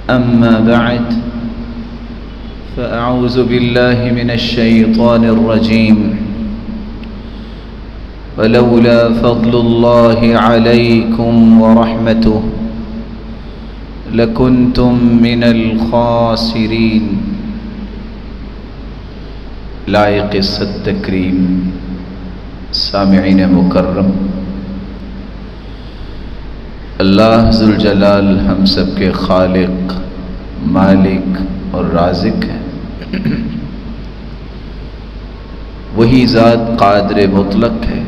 أما بعد فأعوذ بالله من الشيطان الرجيم ولولا فضل الله عليكم ورحمته لكنتم من الخاسرين. لائق صد تکریم سامعین مکرم، اللہ ذوالجلال ہم سب کے خالق، مالک اور رازق ہے۔ وہی ذات قادر مطلق ہے،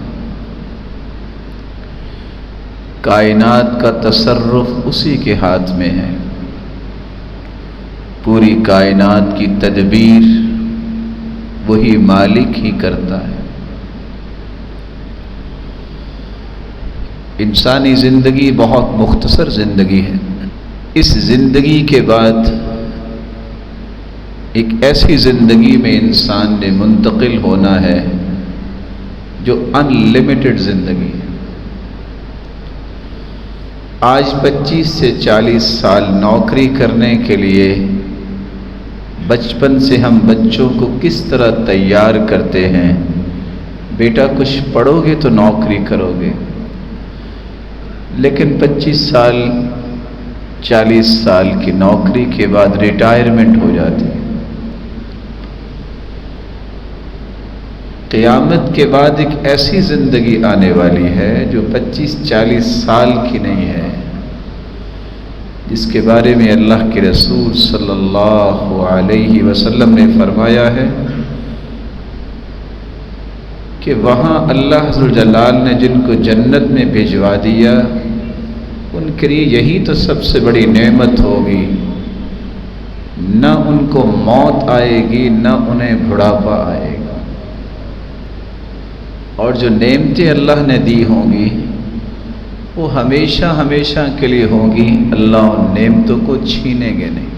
کائنات کا تصرف اسی کے ہاتھ میں ہے، پوری کائنات کی تدبیر وہی مالک ہی کرتا ہے۔ انسانی زندگی بہت مختصر زندگی ہے۔ اس زندگی کے بعد ایک ایسی زندگی میں انسان نے منتقل ہونا ہے جو ان لمیٹڈ زندگی ہے۔ آج 25 سے 40 سال نوکری کرنے کے لیے بچپن سے ہم بچوں کو کس طرح تیار کرتے ہیں، بیٹا کچھ پڑھو گے تو نوکری کرو گے، لیکن 25 سال 40 سال کی نوکری کے بعد ریٹائرمنٹ ہو جاتی ہے۔ قیامت کے بعد ایک ایسی زندگی آنے والی ہے جو 25-40 سال کی نہیں ہے، جس کے بارے میں اللہ کے رسول صلی اللہ علیہ وسلم نے فرمایا ہے کہ وہاں اللہ ذوالجلال نے جن کو جنت میں بھجوا دیا ان کے لیے یہی تو سب سے بڑی نعمت ہوگی، نہ ان کو موت آئے گی نہ انہیں بڑھاپا آئے گا، اور جو نعمتیں اللہ نے دی ہوں گی وہ ہمیشہ ہمیشہ کے لیے ہوں گی، اللہ ان نعمتوں کو چھینیں گے نہیں۔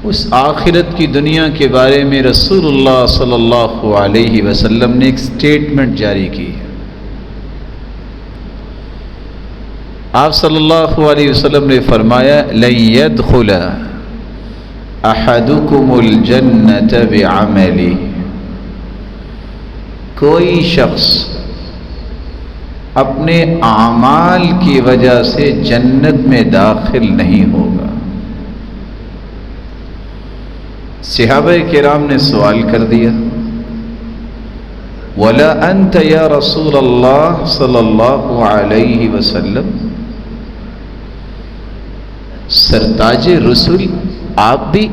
اس آخرت کی دنیا کے بارے میں رسول اللہ صلی اللہ علیہ وسلم نے ایک سٹیٹمنٹ جاری کی ہے۔ آپ صلی اللہ علیہ وسلم نے فرمایا لن يدخل احدکم الجنۃ بعملہ، کوئی شخص اپنے اعمال کی وجہ سے جنت میں داخل نہیں ہوگا۔ صحابہ کرام نے سوال کر دیا وَلَا أَنْتَ يَا رَسُولَ اللَّهِ صلی اللہ علیہ وسلم، سرتاج رسول آپ بھی؟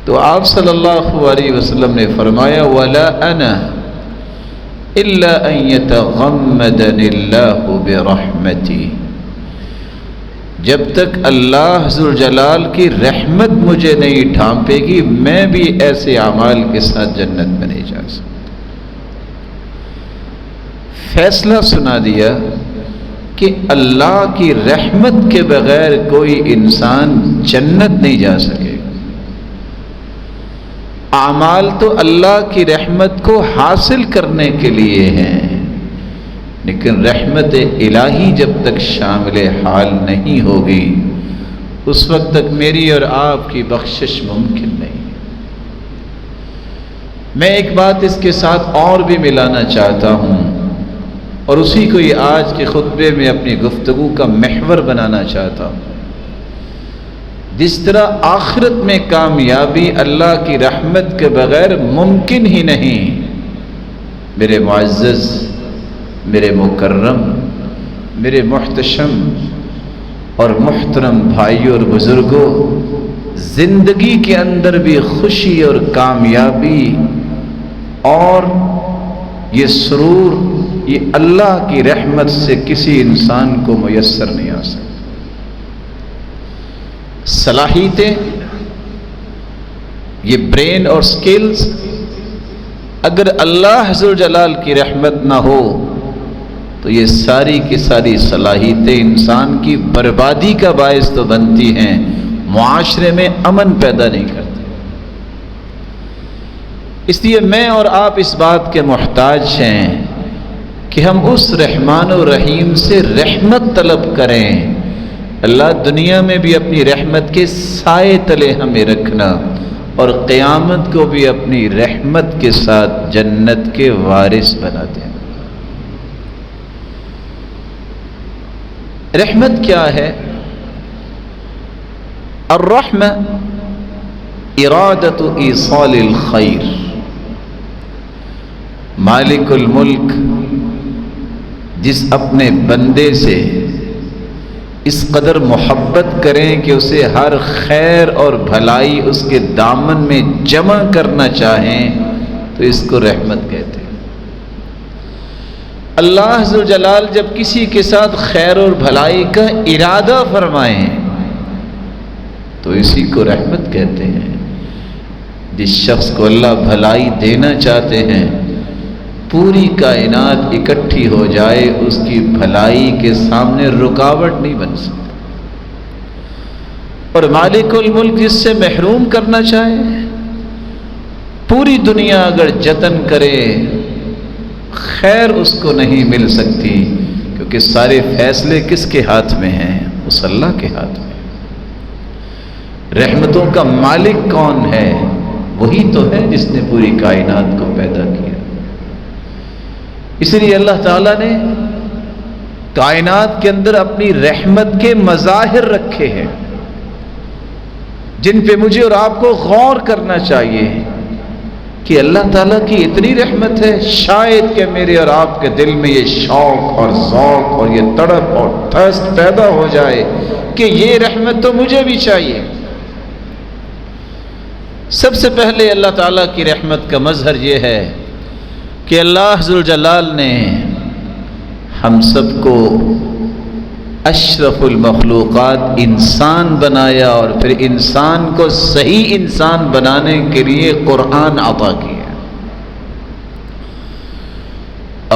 تو آپ صلی اللہ علیہ وسلم نے فرمایا وَلَا أَنَا إِلَّا أَن يَتَغَمَّدَنِ اللَّهُ بِرَحْمَتِهِ، جب تک اللہ ذوالجلال کی رحمت مجھے نہیں ڈھانپے گی میں بھی ایسے اعمال کے ساتھ جنت میں نہیں جا سکتا۔ فیصلہ سنا دیا کہ اللہ کی رحمت کے بغیر کوئی انسان جنت نہیں جا سکے گا۔ اعمال تو اللہ کی رحمت کو حاصل کرنے کے لیے ہیں، لیکن رحمت الہی جب تک شامل حال نہیں ہوگی اس وقت تک میری اور آپ کی بخشش ممکن نہیں۔ میں ایک بات اس کے ساتھ اور بھی ملانا چاہتا ہوں اور اسی کو یہ آج کے خطبے میں اپنی گفتگو کا محور بنانا چاہتا ہوں۔ جس طرح آخرت میں کامیابی اللہ کی رحمت کے بغیر ممکن ہی نہیں، میرے معزز، میرے مکرم، میرے محتشم اور محترم بھائیوں اور بزرگوں، زندگی کے اندر بھی خوشی اور کامیابی اور یہ سرور یہ اللہ کی رحمت سے کسی انسان کو میسر نہیں آ سکتا۔ صلاحیتیں، یہ برین اور سکلز، اگر اللہ ذوالجلال کی رحمت نہ ہو تو یہ ساری کی ساری صلاحیتیں انسان کی بربادی کا باعث تو بنتی ہیں، معاشرے میں امن پیدا نہیں کرتی۔ اس لیے میں اور آپ اس بات کے محتاج ہیں کہ ہم اس رحمان و رحیم سے رحمت طلب کریں اللہ دنیا میں بھی اپنی رحمت کے سائے تلے ہمیں رکھنا اور قیامت کو بھی اپنی رحمت کے ساتھ جنت کے وارث بنا دینا۔ رحمت کیا ہے؟ الرحمہ ارادت ایصال الخیر۔ مالک الملک جس اپنے بندے سے اس قدر محبت کریں کہ اسے ہر خیر اور بھلائی اس کے دامن میں جمع کرنا چاہیں تو اس کو رحمت کہتے ہیں۔ اللہ ذو جلال جب کسی کے ساتھ خیر اور بھلائی کا ارادہ فرمائیں تو اسی کو رحمت کہتے ہیں۔ جس شخص کو اللہ بھلائی دینا چاہتے ہیں پوری کائنات اکٹھی ہو جائے اس کی بھلائی کے سامنے رکاوٹ نہیں بن سکتی، اور مالک الملک جس سے محروم کرنا چاہے پوری دنیا اگر جتن کرے خیر اس کو نہیں مل سکتی، کیونکہ سارے فیصلے کس کے ہاتھ میں ہیں؟ اس اللہ کے ہاتھ میں۔ رحمتوں کا مالک کون ہے؟ وہی تو ہے جس نے پوری کائنات کو پیدا کیا۔ اس لیے اللہ تعالیٰ نے کائنات کے اندر اپنی رحمت کے مظاہر رکھے ہیں جن پہ مجھے اور آپ کو غور کرنا چاہیے کہ اللہ تعالیٰ کی اتنی رحمت ہے، شاید کہ میرے اور آپ کے دل میں یہ شوق اور ذوق اور یہ تڑپ اور تھرست پیدا ہو جائے کہ یہ رحمت تو مجھے بھی چاہیے۔ سب سے پہلے اللہ تعالیٰ کی رحمت کا مظہر یہ ہے کہ اللہ ذوالجلال نے ہم سب کو اشرف المخلوقات انسان بنایا اور پھر انسان کو صحیح انسان بنانے کے لیے قرآن عطا کیا۔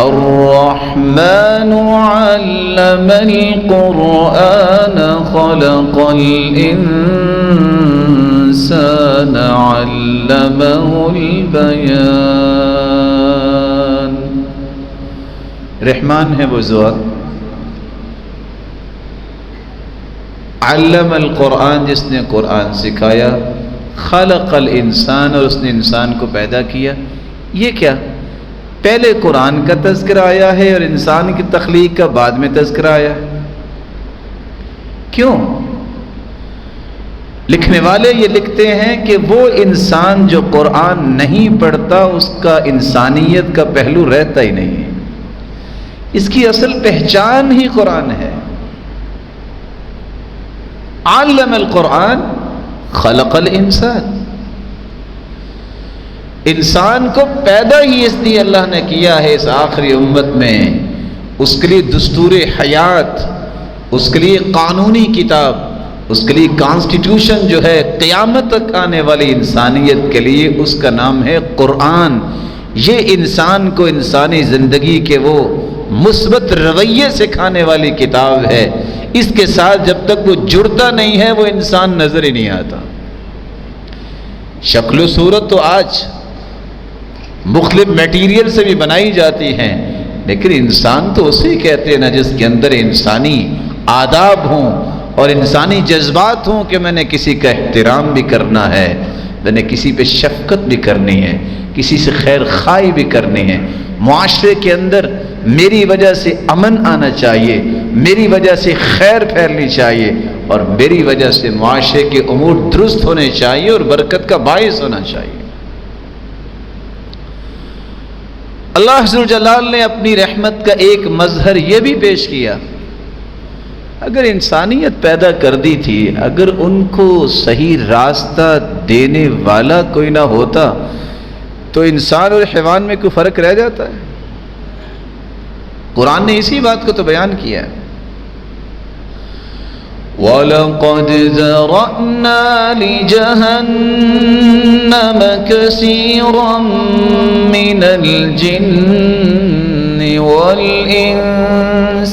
الرحمن علم القرآن خلق الانسان علمه البیان۔ رحمان ہے وہ ذات، علم القرآن جس نے قرآن سکھایا، خلق الانسان اور اس نے انسان کو پیدا کیا۔ یہ کیا؟ پہلے قرآن کا تذکرہ آیا ہے اور انسان کی تخلیق کا بعد میں تذکرہ آیا ہے۔ کیوں؟ لکھنے والے یہ لکھتے ہیں کہ وہ انسان جو قرآن نہیں پڑھتا اس کا انسانیت کا پہلو رہتا ہی نہیں ہے، اس کی اصل پہچان ہی قرآن ہے۔ علم القرآن خلق الانسان، انسان کو پیدا ہی اس لیے اللہ نے کیا ہے اس آخری امت میں، اس کے لیے دستور حیات، اس کے لیے قانونی کتاب، اس کے لیے کانسٹیٹیوشن جو ہے قیامت تک آنے والی انسانیت کے لیے، اس کا نام ہے قرآن۔ یہ انسان کو انسانی زندگی کے وہ مثبت رویے سکھانے والی کتاب ہے۔ اس کے ساتھ جب تک وہ جڑتا نہیں ہے وہ انسان نظر ہی نہیں آتا۔ شکل و صورت تو آج مختلف میٹیریل سے بھی بنائی جاتی ہیں، لیکن انسان تو اسے کہتے ہیں نا جس کے اندر انسانی آداب ہوں اور انسانی جذبات ہوں کہ میں نے کسی کا احترام بھی کرنا ہے، میں نے کسی پہ شفقت بھی کرنی ہے، کسی سے خیر خواہی بھی کرنی ہے، معاشرے کے اندر میری وجہ سے امن آنا چاہیے، میری وجہ سے خیر پھیلنی چاہیے، اور میری وجہ سے معاشرے کے امور درست ہونے چاہیے اور برکت کا باعث ہونا چاہیے۔ اللہ ذوالجلال نے اپنی رحمت کا ایک مظہر یہ بھی پیش کیا، اگر انسانیت پیدا کر دی تھی، اگر ان کو صحیح راستہ دینے والا کوئی نہ ہوتا تو انسان اور حیوان میں کوئی فرق رہ جاتا ہے؟ قرآن نے اسی بات کو تو بیان کیا ہے۔ وَلَقَدْ ذَرَأْنَا لِجَهَنَّمَ كَثِيرًا مِنَ الْجِنِّ وَالْإِنسِ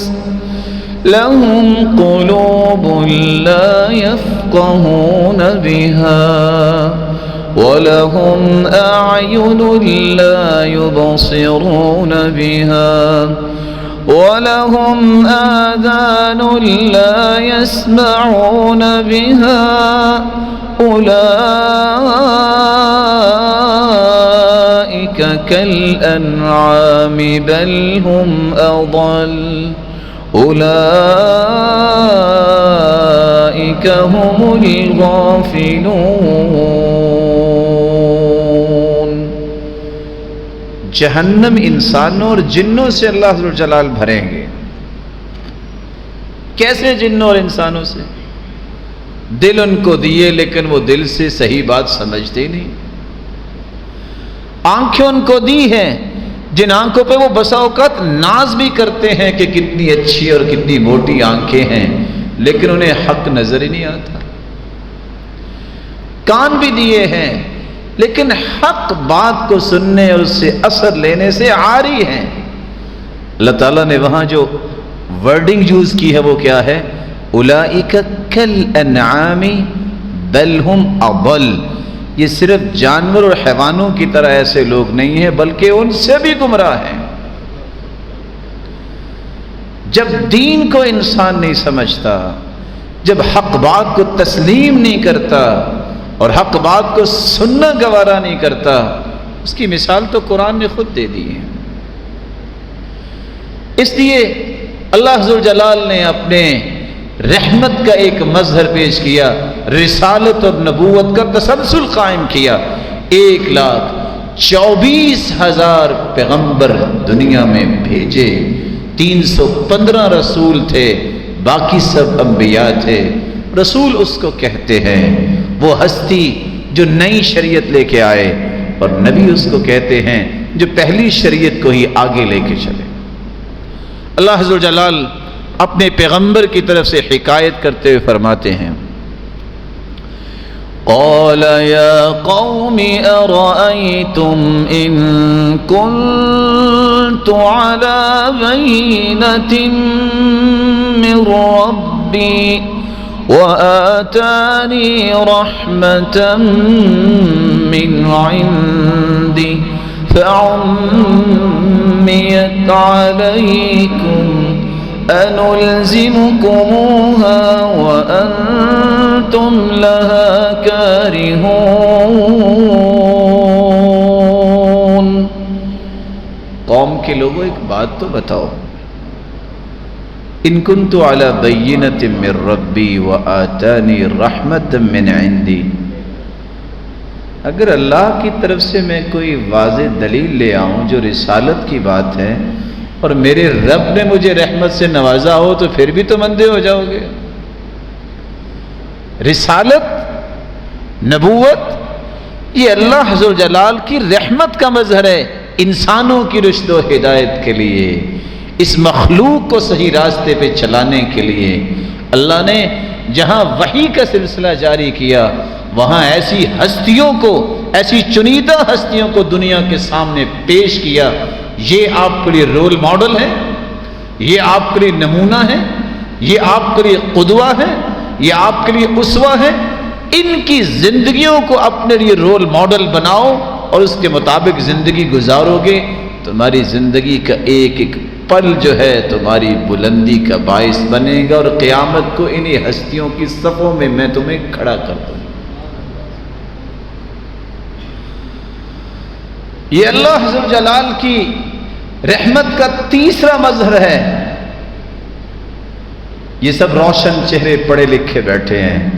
لَهُمْ قُلُوبٌ لَا يَفْقَهُونَ بِهَا وَلَهُمْ أَعْيُنٌ لَا يُبْصِرُونَ بِهَا وَلَهُمْ آذَانٌ لَا يَسْمَعُونَ بِهَا أُولَئِكَ كَالْأَنْعَامِ بَلْ هُمْ أَضَلُّ أُولَئِكَ هُمُ الْغَافِلُونَ۔ جہنم انسانوں اور جنوں سے اللہ ذو الجلال بھریں گے۔ کیسے جنوں اور انسانوں سے؟ دل ان کو دیے لیکن وہ دل سے صحیح بات سمجھتے نہیں۔ آنکھیں ان کو دی ہیں جن آنکھوں پہ وہ بسا اوقات ناز بھی کرتے ہیں کہ کتنی اچھی اور کتنی موٹی آنکھیں ہیں، لیکن انہیں حق نظر ہی نہیں آتا۔ کان بھی دیے ہیں لیکن حق بات کو سننے اور اس سے اثر لینے سے عاری ہیں۔ اللہ تعالیٰ نے وہاں جو ورڈنگ یوز کی ہے وہ کیا ہے؟ اولئک کالانعام بل ہم اضل۔ یہ صرف جانور اور حیوانوں کی طرح ایسے لوگ نہیں ہیں بلکہ ان سے بھی گمراہ ہیں۔ جب دین کو انسان نہیں سمجھتا، جب حق بات کو تسلیم نہیں کرتا اور حق بات کو سننا گوارا نہیں کرتا، اس کی مثال تو قرآن نے خود دے دی ہے۔ اس لیے اللہ ذو الجلال نے اپنے رحمت کا ایک مظہر پیش کیا، رسالت اور نبوت کا تسلسل قائم کیا۔ 1,24,000 پیغمبر دنیا میں بھیجے، 315 رسول تھے، باقی سب انبیاء تھے۔ رسول اس کو کہتے ہیں وہ ہستی جو نئی شریعت لے کے آئے، اور نبی اس کو کہتے ہیں جو پہلی شریعت کو ہی آگے لے کے چلے۔ اللہ عز و جلال اپنے پیغمبر کی طرف سے حکایت کرتے ہوئے فرماتے ہیں، قال یا قوم ارأيتم ان كنت على بينة من ربي وآتاني رحمة من عنده فعميت عليكم أنلزمكموها وأنتم لها كارهون۔ قوم کے لوگوں ایک بات تو بتاؤ، ان كنت على بينة من ربي وآتاني رحمة من عندي، اگر اللہ کی طرف سے میں کوئی واضح دلیل لے آؤں جو رسالت کی بات ہے اور میرے رب نے مجھے رحمت سے نوازا ہو تو پھر بھی تم اندھے ہو جاؤ گے۔ رسالت، نبوت، یہ اللہ عز و جلال کی رحمت کا مظہر ہے انسانوں کی رشد و ہدایت کے لیے، اس مخلوق کو صحیح راستے پہ چلانے کے لیے۔ اللہ نے جہاں وحی کا سلسلہ جاری کیا، وہاں ایسی ہستیوں کو، ایسی چنیدہ ہستیوں کو دنیا کے سامنے پیش کیا۔ یہ آپ کے لیے رول ماڈل ہے، یہ آپ کے لیے نمونہ ہے، یہ آپ کے لیے قدوہ ہے، یہ آپ کے لیے اسوہ ہے۔ ان کی زندگیوں کو اپنے لیے رول ماڈل بناؤ اور اس کے مطابق زندگی گزارو گے، تمہاری زندگی کا ایک ایک پل جو ہے تمہاری بلندی کا باعث بنے گا، اور قیامت کو انہی ہستیوں کی صفوں میں میں تمہیں کھڑا کر دوں۔ یہ اللہ عز و جلال کی رحمت کا تیسرا مظہر ہے۔ یہ سب روشن چہرے پڑھے لکھے بیٹھے ہیں۔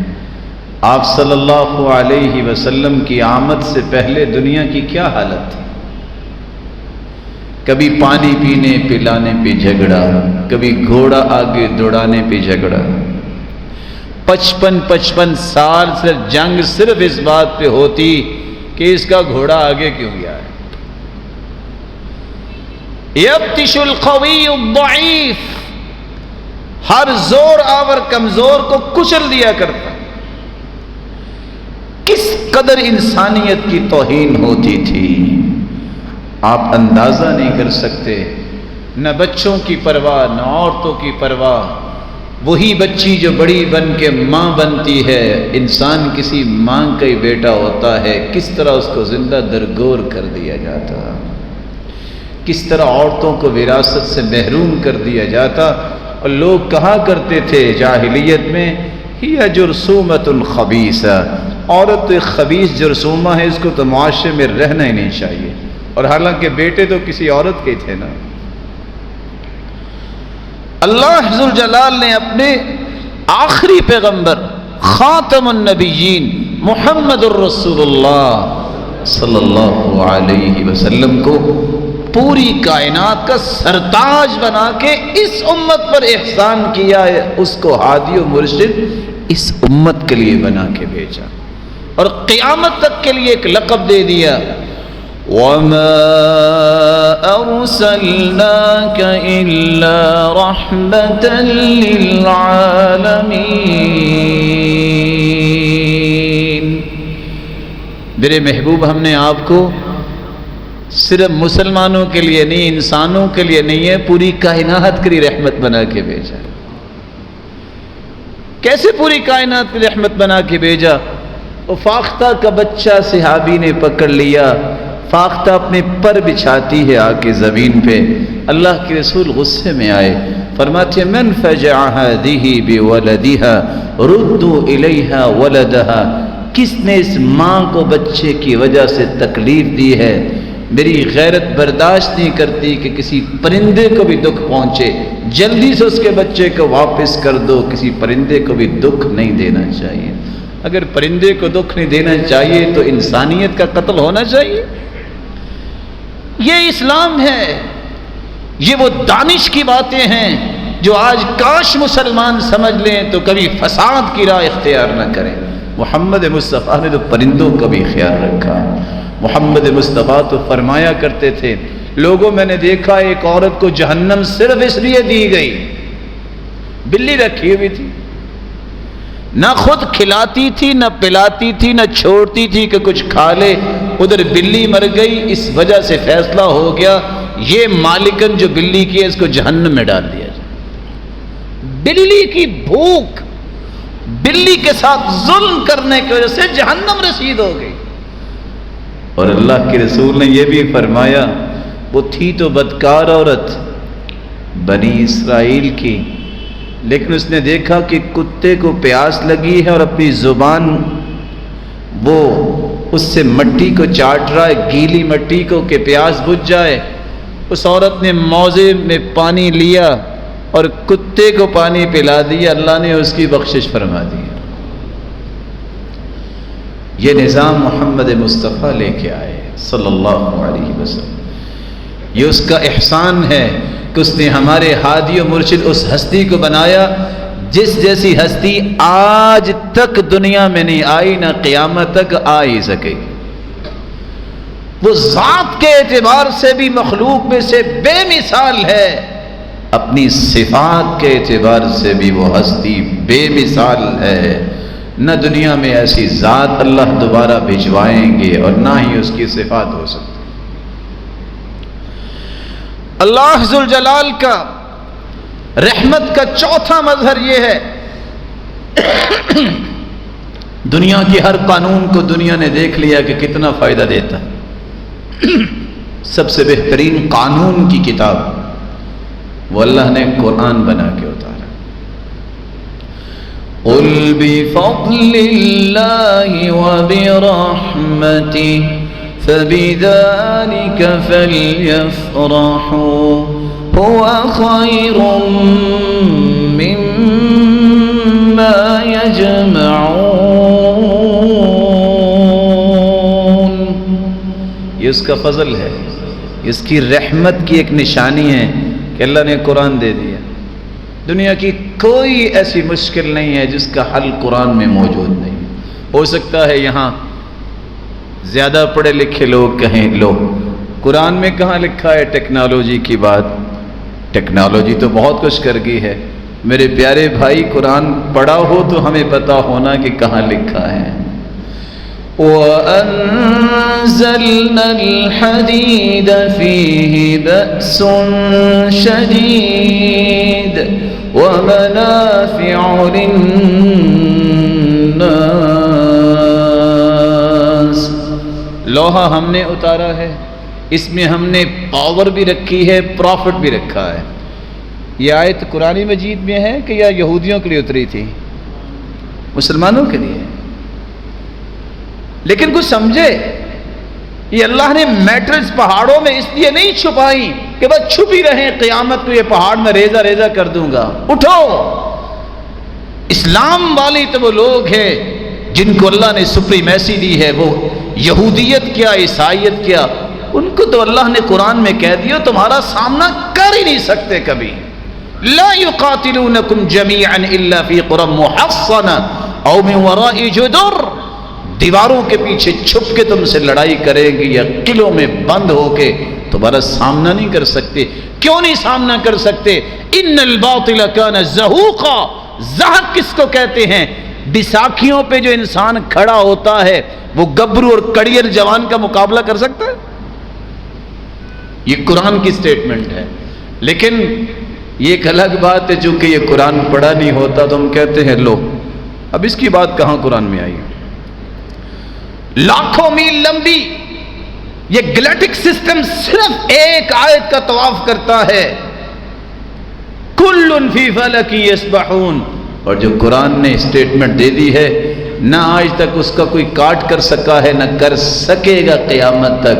آپ صلی اللہ علیہ وسلم کی آمد سے پہلے دنیا کی کیا حالت تھی؟ کبھی پانی پینے پلانے پہ جھگڑا، کبھی گھوڑا آگے دوڑانے پہ جھگڑا، 55 سال صرف جنگ صرف اس بات پہ ہوتی کہ اس کا گھوڑا آگے کیوں گیا ہے۔ یبطش القوی الضعیف، ہر زور آور کمزور کو کچل دیا کرتا۔ کس قدر انسانیت کی توہین ہوتی تھی آپ اندازہ نہیں کر سکتے۔ نہ بچوں کی پرواہ، نہ عورتوں کی پرواہ۔ وہی بچی جو بڑی بن کے ماں بنتی ہے، انسان کسی ماں کا ہی بیٹا ہوتا ہے، کس طرح اس کو زندہ درگور کر دیا جاتا۔ کس طرح عورتوں کو وراثت سے محروم کر دیا جاتا، اور لوگ کہا کرتے تھے جاہلیت میں ہی جرثومۃ خبیثہ، عورت تو ایک خبیث جرثومہ ہے، اس کو تو معاشرے میں رہنا ہی نہیں چاہیے، اور حالانکہ بیٹے تو کسی عورت کے تھے نا۔ اللہ ذوالجلال نے اپنے آخری پیغمبر خاتم النبیین محمد الرسول اللہ صلی اللہ علیہ وسلم کو پوری کائنات کا سرتاج بنا کے اس امت پر احسان کیا ہے، اس کو ہادی و مرشد اس امت کے لیے بنا کے بھیجا، اور قیامت تک کے لیے ایک لقب دے دیا، وَمَا أَرْسَلْنَاكَ إِلَّا رَحْمَةً لِّلْعَالَمِينَ۔ میرے محبوب، ہم نے آپ کو صرف مسلمانوں کے لیے نہیں، انسانوں کے لیے نہیں ہے، پوری کائنات کے لیے رحمت بنا کے بھیجا۔ کیسے پوری کائنات کے لیے رحمت بنا کے بھیجا؟ وہ فاختہ کا بچہ صحابی نے پکڑ لیا، فاختہ اپنے پر بچھاتی ہے آ کے زمین پہ، اللہ کے رسول غصے میں آئے، فرماتے ہیں من فجع هذه بولدها ردوا الیہا ولدها، کس نے اس ماں کو بچے کی وجہ سے تکلیف دی ہے؟ میری غیرت برداشت نہیں کرتی کہ کسی پرندے کو بھی دکھ پہنچے، جلدی سے اس کے بچے کو واپس کر دو، کسی پرندے کو بھی دکھ نہیں دینا چاہیے۔ اگر پرندے کو دکھ نہیں دینا چاہیے تو انسانیت کا قتل ہونا چاہیے؟ یہ اسلام ہے، یہ وہ دانش کی باتیں ہیں جو آج کاش مسلمان سمجھ لیں تو کبھی فساد کی راہ اختیار نہ کریں۔ محمد مصطفیٰ نے تو پرندوں کا بھی خیال رکھا۔ محمد مصطفیٰ تو فرمایا کرتے تھے، لوگوں میں نے دیکھا ایک عورت کو جہنم صرف اس لیے دی گئی، بلی رکھی ہوئی تھی، نہ خود کھلاتی تھی، نہ پلاتی تھی، نہ چھوڑتی تھی کہ کچھ کھا لے، ادھر بلی مر گئی، اس وجہ سے فیصلہ ہو گیا یہ مالکن جو بلی کی ہے اس کو جہنم میں ڈال دیا جائے۔ بلی کی بھوک، بلی کے ساتھ ظلم کرنے کی وجہ سے جہنم رسید ہو گئی۔ اور اللہ کے رسول نے یہ بھی فرمایا، وہ تھی تو بدکار عورت بنی اسرائیل کی، لیکن اس نے دیکھا کہ کتے کو پیاس لگی ہے اور اپنی زبان وہ اس سے مٹی کو چاٹ رہا ہے، گیلی مٹی کو، کہ پیاس بجھ جائے، اس عورت نے موزے میں پانی لیا اور کتے کو پانی پلا دیا، اللہ نے اس کی بخشش فرما دی۔ یہ نظام محمد مصطفیٰ لے کے آئے صلی اللہ علیہ وسلم، یہ اس کا احسان ہے کہ اس نے ہمارے ہادی و مرشد اس ہستی کو بنایا جس جیسی ہستی آج تک دنیا میں نہیں آئی، نہ قیامت تک آ ہی سکے گی۔ وہ ذات کے اعتبار سے بھی مخلوق میں سے بے مثال ہے، اپنی صفات کے اعتبار سے بھی وہ ہستی بے مثال ہے، نہ دنیا میں ایسی ذات اللہ دوبارہ بھجوائیں گے اور نہ ہی اس کی صفات ہو سکتی۔ اللہ ذوالجلال کا رحمت کا چوتھا مظہر یہ ہے، دنیا کی ہر قانون کو دنیا نے دیکھ لیا کہ کتنا فائدہ دیتا ہے، سب سے بہترین قانون کی کتاب وہ اللہ نے قرآن بنا کے اتارا۔ قُلْ بِفَضْلِ اللَّهِ وَبِرَحْمَتِهِ فَبِذَلِكَ فَلْيَفْرَحُوا هُوَ خَيْرٌ مِّمَّا يَجْمَعُونَ۔ یہ اس کا فضل ہے، اس کی رحمت کی ایک نشانی ہے کہ اللہ نے قرآن دے دیا۔ دنیا کی کوئی ایسی مشکل نہیں ہے جس کا حل قرآن میں موجود نہیں۔ ہو سکتا ہے یہاں زیادہ پڑھے لکھے لوگ کہیں لو قرآن میں کہاں لکھا ہے ٹیکنالوجی کی بات؟ ٹیکنالوجی تو بہت کچھ کر گئی ہے، میرے پیارے بھائی قرآن پڑھا ہو تو ہمیں پتہ ہونا کہ کہاں لکھا ہے۔ وَأَنزَلْنَا الْحَدِيدَ فِيهِ بَأْسٌ شَدِيدٌ وَمَنَافِعُ لِلنَّاسِ۔ لوہا ہم نے اتارا ہے، اس میں ہم نے پاور بھی رکھی ہے، پروفٹ بھی رکھا ہے۔ یہ آیت قرآن مجید میں ہے کہ یا یہودیوں کے لیے اتری تھی؟ مسلمانوں کے لیے۔ لیکن کچھ سمجھے، یہ اللہ نے میٹرز پہاڑوں میں اس لیے نہیں چھپائی کہ بس چھپ ہی رہیں، قیامت کو یہ پہاڑ میں ریزہ ریزہ کر دوں گا۔ اٹھو، اسلام والی تو وہ لوگ ہیں جن کو اللہ نے سپریمیسی دی ہے، وہ یہودیت کیا عیسائیت کیا، ان کو تو اللہ نے قرآن میں کہہ دیا تمہارا سامنا کر ہی نہیں سکتے کبھی۔ لا يقاتلونكم جميعا الا في قرى محصنة او من وراء جدر، دیواروں کے پیچھے چھپ کے تم سے لڑائی کریں گے یا قلعوں میں بند ہو کے تمہارا سامنا نہیں کر سکتے۔ کیوں نہیں سامنا کر سکتے؟ ان الباطل كان زهوقا، زہق کس کو کہتے ہیں؟ بیساکھیوں پہ جو انسان کھڑا ہوتا ہے وہ گبرو اور کڑیل جوان کا مقابلہ کر سکتا ہے؟ یہ قرآن کی سٹیٹمنٹ ہے۔ لیکن یہ ایک الگ بات ہے، چونکہ یہ قرآن پڑھا نہیں ہوتا تو ہم کہتے ہیں لو اب اس کی بات کہاں قرآن میں آئی؟ لاکھوں میل لمبی یہ گلیکٹک سسٹم صرف ایک آیت کا طواف کرتا ہے، کل فی فلک یسبحون، اور جو قرآن نے اسٹیٹمنٹ دے دی ہے نہ آج تک اس کا کوئی کاٹ کر سکا ہے نہ کر سکے گا قیامت تک۔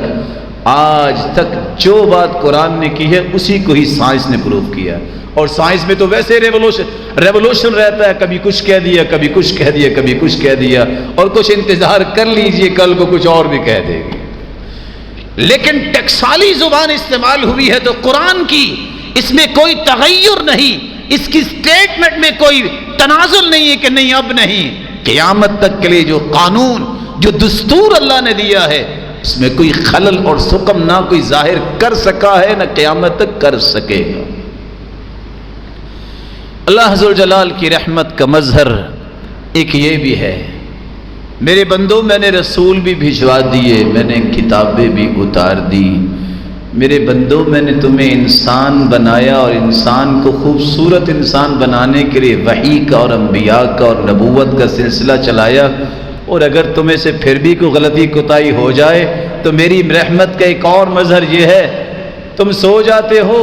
آج تک جو بات قرآن نے کی ہے اسی کو ہی سائنس نے پروف کیا، اور سائنس میں تو ویسے ریولوشن رہتا ہے، کبھی کچھ کہہ دیا کبھی کچھ کہہ دیا کبھی کچھ کہہ دیا، اور کچھ انتظار کر لیجئے کل کو کچھ اور بھی کہہ دے گی۔ لیکن ٹیکسالی زبان استعمال ہوئی ہے تو قرآن کی، اس میں کوئی تغیر نہیں، اس کی سٹیٹمنٹ میں کوئی تنازل نہیں ہے کہ نہیں اب نہیں۔ قیامت تک کے لیے جو قانون جو دستور اللہ نے دیا ہے اس میں کوئی خلل اور سقم نہ کوئی ظاہر کر سکا ہے نہ قیامت تک کر سکے گا۔ اللہ ذوالجلال کی رحمت کا مظہر ایک یہ بھی ہے، میرے بندوں میں نے رسول بھی بھجوا دیے، میں نے کتابیں بھی اتار دی، میرے بندوں میں نے تمہیں انسان بنایا اور انسان کو خوبصورت انسان بنانے کے لیے وحی کا اور انبیاء کا اور نبوت کا سلسلہ چلایا، اور اگر تمہیں سے پھر بھی کوئی غلطی کوتاہی ہو جائے تو میری رحمت کا ایک اور مظہر یہ ہے، تم سو جاتے ہو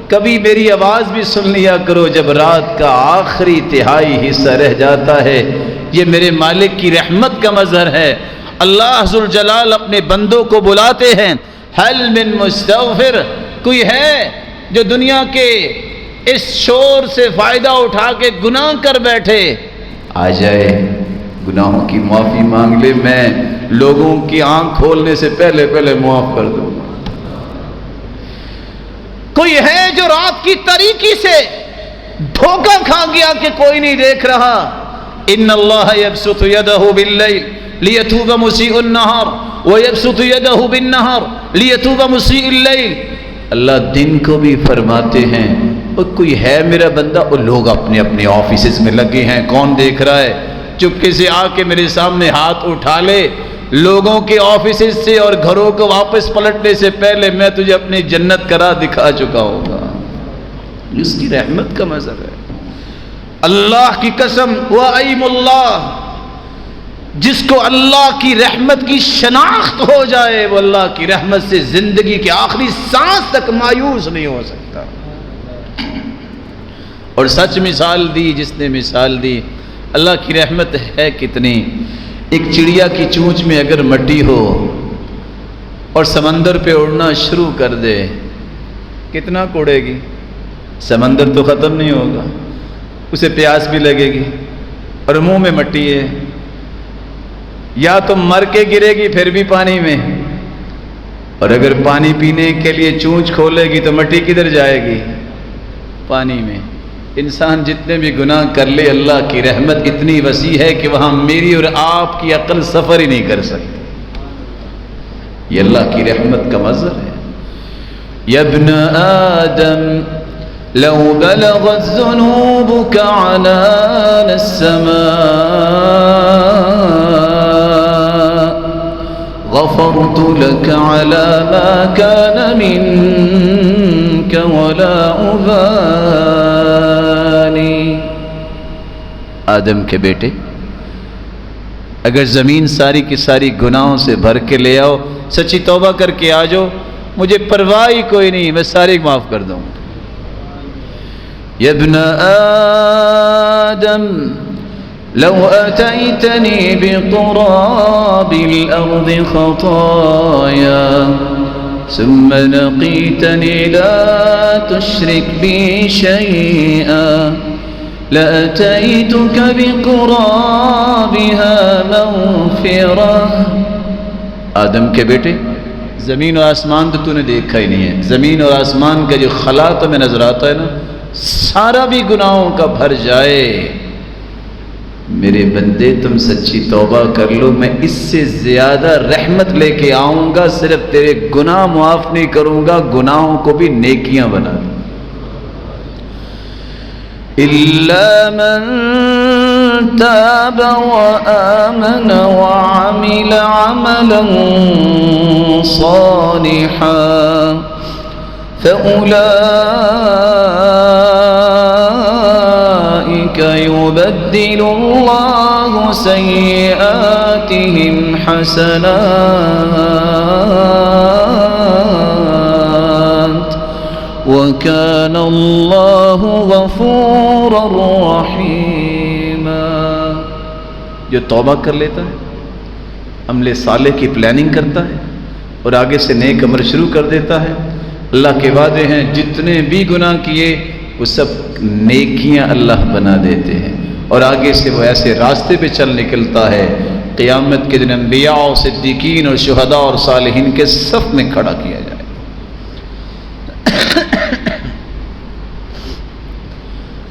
کبھی میری آواز بھی سن لیا کرو جب رات کا آخری تہائی حصہ رہ جاتا ہے، یہ میرے مالک کی رحمت کا مظہر ہے۔ اللہ ذوالجلال اپنے بندوں کو بلاتے ہیں، حل من مستغفر، کوئی ہے جو دنیا کے اس شور سے فائدہ اٹھا کے گناہ کر بیٹھے؟ آ جائے، گناہوں کی معافی مانگ لے، میں لوگوں کی آنکھ کھولنے سے پہلے معاف کر دوں گا۔ کوئی ہے جو رات کی تاریکی سے دھوکہ کھا گیا کہ کوئی نہیں دیکھ رہا؟ ان اللہ یبسط یدہ باللیل لیتوب مسیء النہار ویبسط یدہ بالنہار لیتوب مسیء اللیل، اللہ دن کو بھی فرماتے ہیں اور کوئی ہے میرا بندہ، اور لوگ اپنے اپنے آفیسز میں لگے ہیں، کون دیکھ رہا ہے؟ چپکے سے آ کے میرے سامنے ہاتھ اٹھا لے، لوگوں کے آفیسز سے اور گھروں کو واپس پلٹنے سے پہلے میں تجھے اپنی جنت کرا دکھا چکا ہوگا۔ اس کی رحمت کا مظہر ہے۔ اللہ کی قسم وَأَيْمُ اللَّهِ، جس کو اللہ کی رحمت کی شناخت ہو جائے وہ اللہ کی رحمت سے زندگی کے آخری سانس تک مایوس نہیں ہو سکتا۔ اور سچ مثال دی جس نے مثال دی، اللہ کی رحمت ہے کتنی۔ ایک چڑیا کی چونچ میں اگر مٹی ہو اور سمندر پہ اڑنا شروع کر دے، کتنا کوڑے گی؟ سمندر تو ختم نہیں ہوگا، اسے پیاس بھی لگے گی اور منہ میں مٹی ہے، یا تو مر کے گرے گی پھر بھی پانی میں، اور اگر پانی پینے کے لیے چونچ کھولے گی تو مٹی کدھر جائے گی؟ پانی میں۔ انسان جتنے بھی گناہ کر لے اللہ کی رحمت اتنی وسیع ہے کہ وہاں میری اور آپ کی عقل سفر ہی نہیں کر سکتی۔ یہ اللہ کی رحمت کا مظہر ہے۔ یا ابن آدم لو بلغت ذنوبك عنان السماء غفرت لك على ما كان منك ولا أبالي۔ آدم کے بیٹے، اگر زمین ساری کی ساری گناہوں سے بھر کے لے آؤ، سچی توبہ کر کے آ جاؤ، مجھے پرواہ ہی کوئی نہیں، میں سارے معاف کر دوں گا۔ یا ابن آدم لو أتيتني بقراب الأرض خطايا ثم لقيتني لا تشرك بي شيئا لأتيتك بقرابها مغفرة۔ آدم کے بیٹے، زمین و آسمان تو نے دیکھا ہی نہیں ہے، زمین اور آسمان کا جو خلا تمہیں نظر آتا ہے نا، سارا بھی گناہوں کا بھر جائے، میرے بندے تم سچی توبہ کر لو، میں اس سے زیادہ رحمت لے کے آؤں گا، صرف تیرے گناہ معاف نہیں کروں گا، گناہوں کو بھی نیکیاں بنا دوں۔ إِلَّا مَن تَابَ وَآمَنَ وَعَمِلَ عَمَلًا صَالِحًا فَأُولَٰئِكَ يُبَدِّلُ اللَّهُ سَيِّئَاتِهِمْ حَسَنَاتٍ وَكَانَ اللَّهُ غَفُورًا رَحِيمًا۔ جو توبہ کر لیتا ہے، عمل صالح کی پلاننگ کرتا ہے اور آگے سے نیک عمل شروع کر دیتا ہے، اللہ کے وعدے ہیں جتنے بھی گناہ کیے وہ سب نیکیاں اللہ بنا دیتے ہیں، اور آگے سے وہ ایسے راستے پہ چل نکلتا ہے، قیامت کے دن انبیاء اور صدیقین اور شہداء اور صالحین کے صف میں کھڑا کیا جائے۔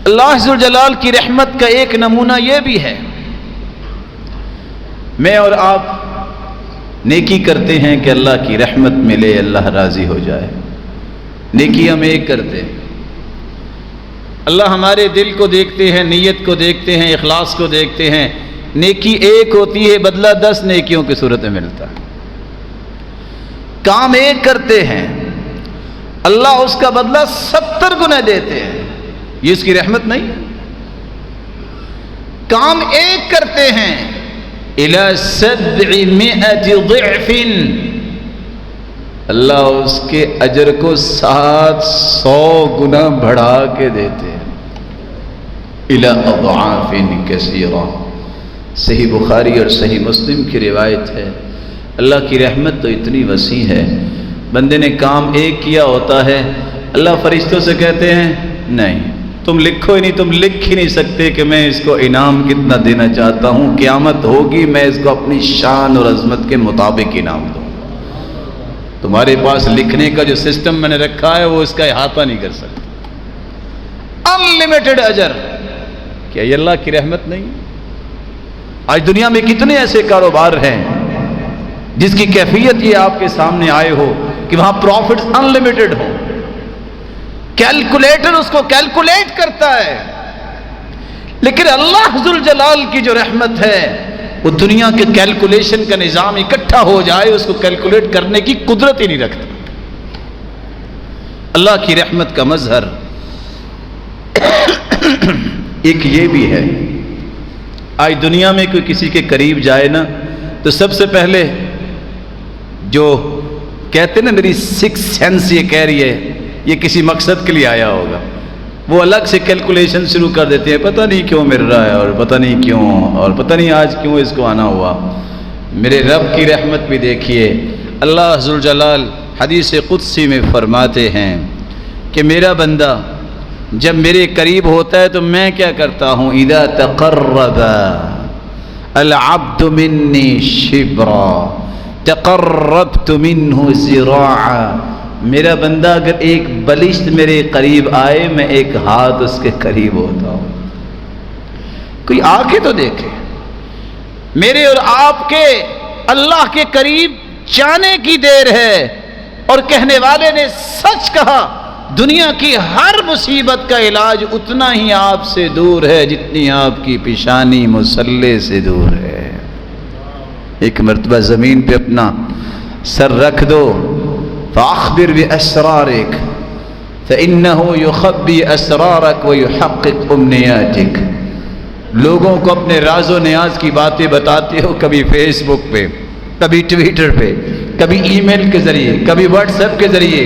اللہ عز و جلال کی رحمت کا ایک نمونہ یہ بھی ہے، میں اور آپ نیکی کرتے ہیں کہ اللہ کی رحمت ملے، اللہ راضی ہو جائے، نیکی ہم ایک کرتے ہیں، اللہ ہمارے دل کو دیکھتے ہیں، نیت کو دیکھتے ہیں، اخلاص کو دیکھتے ہیں، نیکی ایک ہوتی ہے، بدلہ 10 نیکیوں کی صورت میں ملتا ہے۔ کام ایک کرتے ہیں، اللہ اس کا بدلہ 70 گنا دیتے ہیں، یہ اس کی رحمت نہیں ہے؟ کام ایک کرتے ہیں، الی 700 ضعف، اللہ اس کے اجر کو 700 گنا بڑھا کے دیتے ہیں، الی اضعاف کثیرہ۔ صحیح بخاری اور صحیح مسلم کی روایت ہے، اللہ کی رحمت تو اتنی وسیع ہے، بندے نے کام ایک کیا ہوتا ہے، اللہ فرشتوں سے کہتے ہیں نہیں تم لکھو ہی نہیں، تم لکھ ہی نہیں سکتے کہ میں اس کو انعام کتنا دینا چاہتا ہوں، قیامت ہوگی میں اس کو اپنی شان اور عظمت کے مطابق انعام دوں گا۔ تمہارے پاس لکھنے کا جو سسٹم میں نے رکھا ہے وہ اس کا احاطہ نہیں کر سکتا، انلمیٹڈ اجر۔ کیا یہ اللہ کی رحمت نہیں؟ آج دنیا میں کتنے ایسے کاروبار ہیں جس کی کیفیت یہ آپ کے سامنے آئے ہو کہ وہاں پروفٹس انلمیٹڈ ہوں، کیلکولیٹر اس کو کیلکولیٹ کرتا ہے، لیکن اللہ ذوالجلال کی جو رحمت ہے وہ دنیا کے کیلکولیشن کا نظام اکٹھا ہو جائے اس کو کیلکولیٹ کرنے کی قدرت ہی نہیں رکھتا۔ اللہ کی رحمت کا مظہر ایک یہ بھی ہے، آج دنیا میں کوئی کسی کے قریب جائے نا تو سب سے پہلے جو کہتے نا میری 6 سینس یہ کہہ رہی ہے یہ کسی مقصد کے لیے آیا ہوگا، وہ الگ سے کیلکولیشن شروع کر دیتے ہیں، پتہ نہیں کیوں مل رہا ہے اور پتہ نہیں کیوں اور پتہ نہیں آج کیوں اس کو آنا ہوا۔ میرے رب کی رحمت بھی دیکھیے، اللہ ذوالجلال حدیث قدسی میں فرماتے ہیں کہ میرا بندہ جب میرے قریب ہوتا ہے تو میں کیا کرتا ہوں، اذا تقرب العبد منی شبرا تقربت منہ ذراعا، میرا بندہ اگر ایک بلشت میرے قریب آئے میں ایک ہاتھ اس کے قریب ہوتا ہوں۔ کوئی آ کے تو دیکھے، میرے اور آپ کے اللہ کے قریب جانے کی دیر ہے، اور کہنے والے نے سچ کہا، دنیا کی ہر مصیبت کا علاج اتنا ہی آپ سے دور ہے جتنی آپ کی پیشانی مصلے سے دور ہے۔ ایک مرتبہ زمین پہ اپنا سر رکھ دو، فاخبر باسرارک فانه یخبی اسرارک ویحقق امنیاتک، لوگوں کو اپنے راز و نیاز کی باتیں بتاتے ہو، کبھی فیس بک پہ، کبھی ٹویٹر پہ، کبھی ای میل کے ذریعے، کبھی واٹس ایپ کے ذریعے،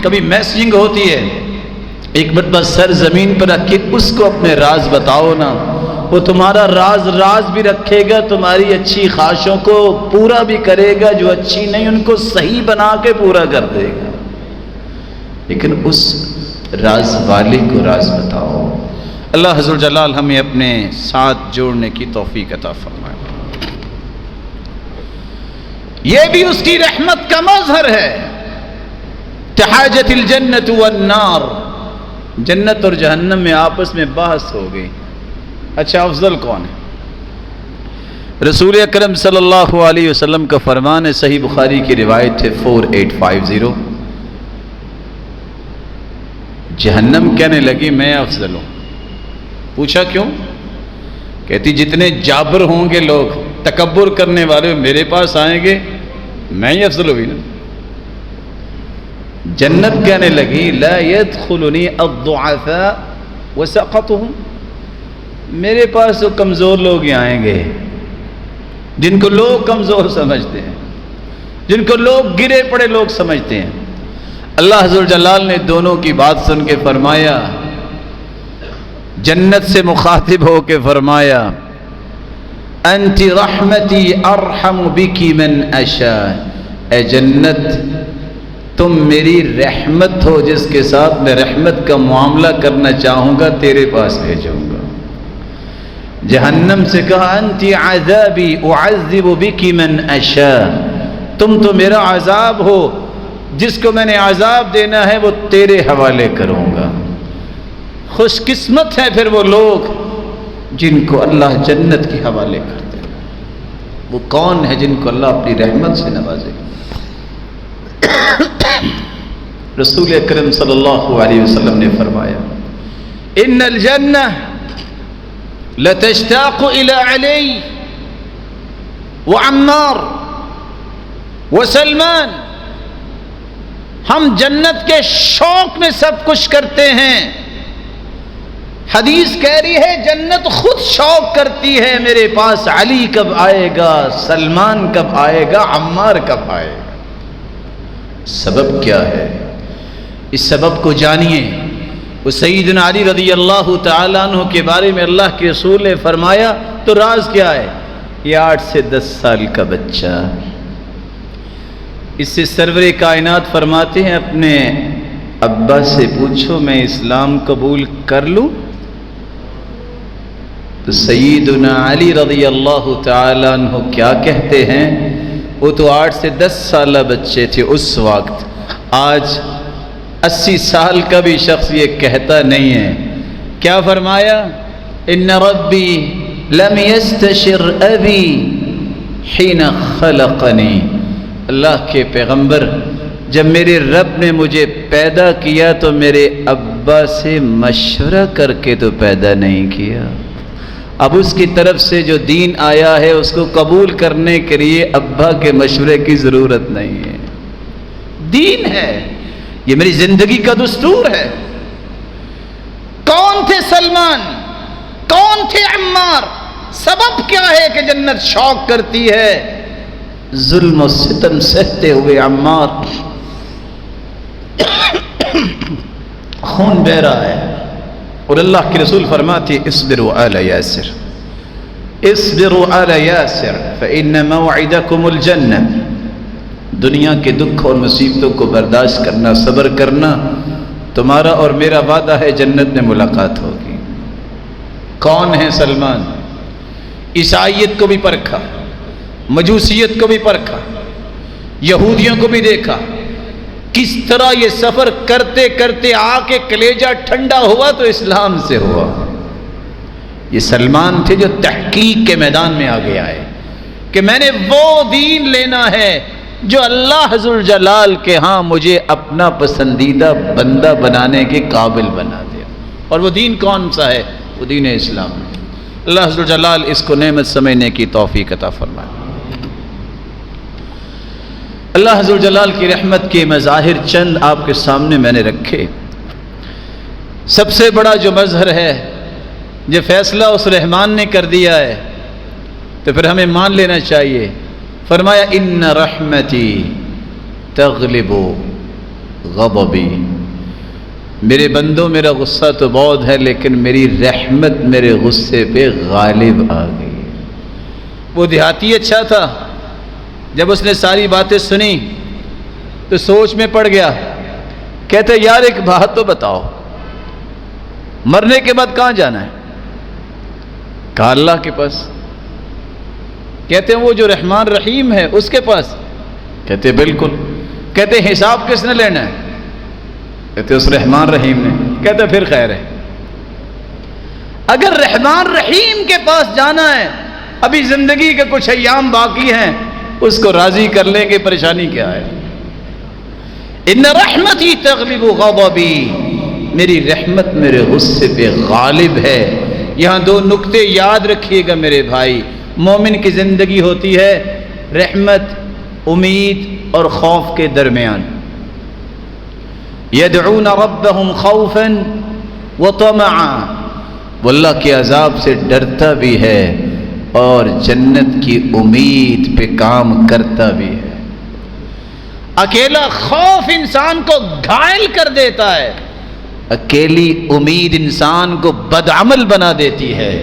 کبھی میسجنگ ہوتی ہے، ایک مرتبہ سر زمین پر رکھ کے اس کو اپنے راز بتاؤ نا، وہ تمہارا راز بھی رکھے گا، تمہاری اچھی خواہشوں کو پورا بھی کرے گا، جو اچھی نہیں ان کو صحیح بنا کے پورا کر دے گا، لیکن اس راز والے کو راز بتاؤ۔ اللہ عز و جلال ہمیں اپنے ساتھ جوڑنے کی توفیق عطا فرمائے۔ یہ بھی اس کی رحمت کا مظہر ہے۔ تحاجت الجنت والنار، جنت اور جہنم میں آپس میں بحث ہو گئی، اچھا افضل کون ہے؟ رسول اکرم صلی اللہ علیہ وسلم کا فرمان ہے، صحیح بخاری کی روایت ہے 4850، جہنم کہنے لگی میں افضل ہوں۔ پوچھا کیوں؟ کہتی جتنے جابر ہوں گے لوگ، تکبر کرنے والے میرے پاس آئیں گے، میں ہی افضل ہوئی نا۔ جنت کہنے لگی لا يدخلنی الضعفاء وسقطهم، میرے پاس تو کمزور لوگ ہی آئیں گے، جن کو لوگ کمزور سمجھتے ہیں، جن کو لوگ گرے پڑے لوگ سمجھتے ہیں۔ اللہ عز و جلال نے دونوں کی بات سن کے فرمایا، جنت سے مخاطب ہو کے فرمایا انت رحمتی ارحم بکی من اشاء، اے جنت تم میری رحمت ہو، جس کے ساتھ میں رحمت کا معاملہ کرنا چاہوں گا تیرے پاس بھیجوں گا۔ جہنم سے کہا انت عذابی اعذب بکی من اشاء، تم تو میرا عذاب ہو، جس کو میں نے عذاب دینا ہے وہ تیرے حوالے کروں گا۔ خوش قسمت ہے پھر وہ لوگ جن کو اللہ جنت کے حوالے کرتے ہیں۔ وہ کون ہے جن کو اللہ اپنی رحمت سے نوازے؟ رسول اکرم صلی اللہ علیہ وسلم نے فرمایا ان الجنہ لتشتاق الى علی وعمار وسلمان، ہم جنت کے شوق میں سب کچھ کرتے ہیں۔ حدیث کہہ رہی ہے جنت خود شوق کرتی ہے میرے پاس علی کب آئے گا، سلمان کب آئے گا، عمار کب آئے گا۔ سبب کیا ہے؟ اس سبب کو جانیے۔ وہ سیدنا علی رضی اللہ تعالیٰ عنہ کے بارے میں اللہ کے رسول نے فرمایا تو راز کیا ہے؟ یہ 8 سے 10 سال کا بچہ، اس سے سرور کائنات فرماتے ہیں اپنے ابا سے پوچھو میں اسلام قبول کر لوں؟ تو سیدنا علی رضی اللہ تعالیٰ عنہ کیا کہتے ہیں؟ وہ تو 8 سے 10 سالہ بچے تھے اس وقت، آج 80 سال کا بھی شخص یہ کہتا نہیں ہے۔ کیا فرمایا؟ ان ربی لم یستشر ابی حین خلقنی، اللہ کے پیغمبر جب میرے رب نے مجھے پیدا کیا تو میرے ابا سے مشورہ کر کے تو پیدا نہیں کیا۔ اب اس کی طرف سے جو دین آیا ہے اس کو قبول کرنے کے لیے ابا کے مشورے کی ضرورت نہیں ہے، دین ہے، یہ میری زندگی کا دستور ہے۔ کون تھے سلمان؟ کون تھے عمار؟ سبب کیا ہے کہ جنت شوق کرتی ہے؟ ظلم و ستم سہتے ہوئے عمار خون بہ رہا ہے، اور اللہ کے رسول فرماتے اصبروا آل یاسر، اصبروا آل یاسر فإن موعدکم الجنہ، دنیا کے دکھ اور مصیبتوں کو برداشت کرنا، صبر کرنا، تمہارا اور میرا وعدہ ہے جنت میں ملاقات ہوگی۔ کون ہے سلمان؟ عیسائیت کو بھی پرکھا، مجوسیت کو بھی پرکھا، یہودیوں کو بھی دیکھا، کس طرح یہ سفر کرتے کرتے آ کے کلیجہ ٹھنڈا ہوا تو اسلام سے ہوا۔ یہ سلمان تھے جو تحقیق کے میدان میں آگے آئے کہ میں نے وہ دین لینا ہے جو اللہ ذو الجلال کے ہاں مجھے اپنا پسندیدہ بندہ بنانے کے قابل بنا دے۔ اور وہ دین کون سا ہے؟ وہ دین اسلام۔ اللہ ذو الجلال اس کو نعمت سمجھنے کی توفیق عطا فرمائے۔ اللہ ذو الجلال کی رحمت کے مظاہر چند آپ کے سامنے میں نے رکھے۔ سب سے بڑا جو مظہر ہے، جو فیصلہ اس رحمان نے کر دیا ہے، تو پھر ہمیں مان لینا چاہیے فرمایا ان رحمتی تغلب غضبی، میرے بندوں میرا غصہ تو بہت ہے لیکن میری رحمت میرے غصے پہ غالب آ گئی۔ وہ دیہاتی اچھا تھا، جب اس نے ساری باتیں سنی تو سوچ میں پڑ گیا، کہتے یار ایک بات تو بتاؤ، مرنے کے بعد کہاں جانا ہے؟ کہا اللہ کے پاس۔ کہتے ہیں وہ جو رحمان رحیم ہے اس کے پاس؟ کہتے بالکل۔ کہتے حساب کس نے لینا ہے؟ کہتے اس رحمان رحیم نے۔ کہتے پھر خیر ہے، اگر رحمان رحیم کے پاس جانا ہے، ابھی زندگی کے کچھ ایام باقی ہیں، اس کو راضی کر لیں گے، پریشانی کیا ہے؟ ان رحمتی تغلب غضبی، میری رحمت میرے غصے پہ غالب ہے۔ یہاں دو نقطے یاد رکھیے گا میرے بھائی، مومن کی زندگی ہوتی ہے رحمت، امید اور خوف کے درمیان۔ یدعون ربهم خوفا وطمعا، وہ اللہ کے عذاب سے ڈرتا بھی ہے اور جنت کی امید پہ کام کرتا بھی ہے۔ اکیلا خوف انسان کو گھائل کر دیتا ہے، اکیلی امید انسان کو بدعمل بنا دیتی ہے۔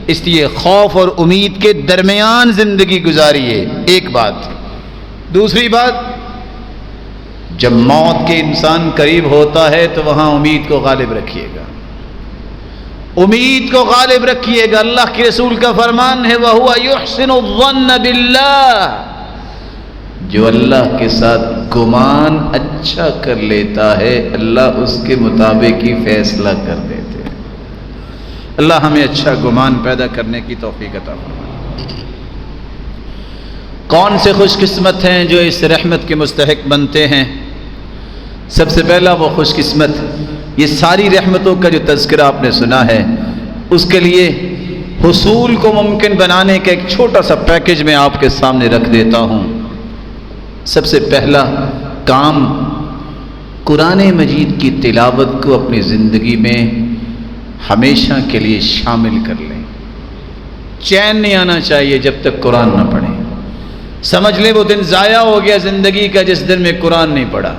اس لیے خوف اور امید کے درمیان زندگی گزاریے، ایک بات۔ دوسری بات، جب موت کے انسان قریب ہوتا ہے تو وہاں امید کو غالب رکھیے گا، امید کو غالب رکھیے گا۔ اللہ کے رسول کا فرمان ہے وَهُوَ يُحْسِنُ الظَّنَّ بِاللَّهِ، جو اللہ کے ساتھ گمان اچھا کر لیتا ہے اللہ اس کے مطابق ہی فیصلہ کر دیتے ہیں۔ اللہ ہمیں اچھا گمان پیدا کرنے کی توفیق عطا فرمائے۔ کون سے خوش قسمت ہیں جو اس رحمت کے مستحق بنتے ہیں؟ سب سے پہلا وہ خوش قسمت، یہ ساری رحمتوں کا جو تذکرہ آپ نے سنا ہے، اس کے لیے حصول کو ممکن بنانے کا ایک چھوٹا سا پیکج میں آپ کے سامنے رکھ دیتا ہوں۔ سب سے پہلا کام، قرآن مجید کی تلاوت کو اپنی زندگی میں ہمیشہ کے لیے شامل کر لیں۔ چین نہیں آنا چاہیے جب تک قرآن نہ پڑھیں۔ سمجھ لیں وہ دن ضائع ہو گیا زندگی کا جس دن میں قرآن نہیں پڑھا۔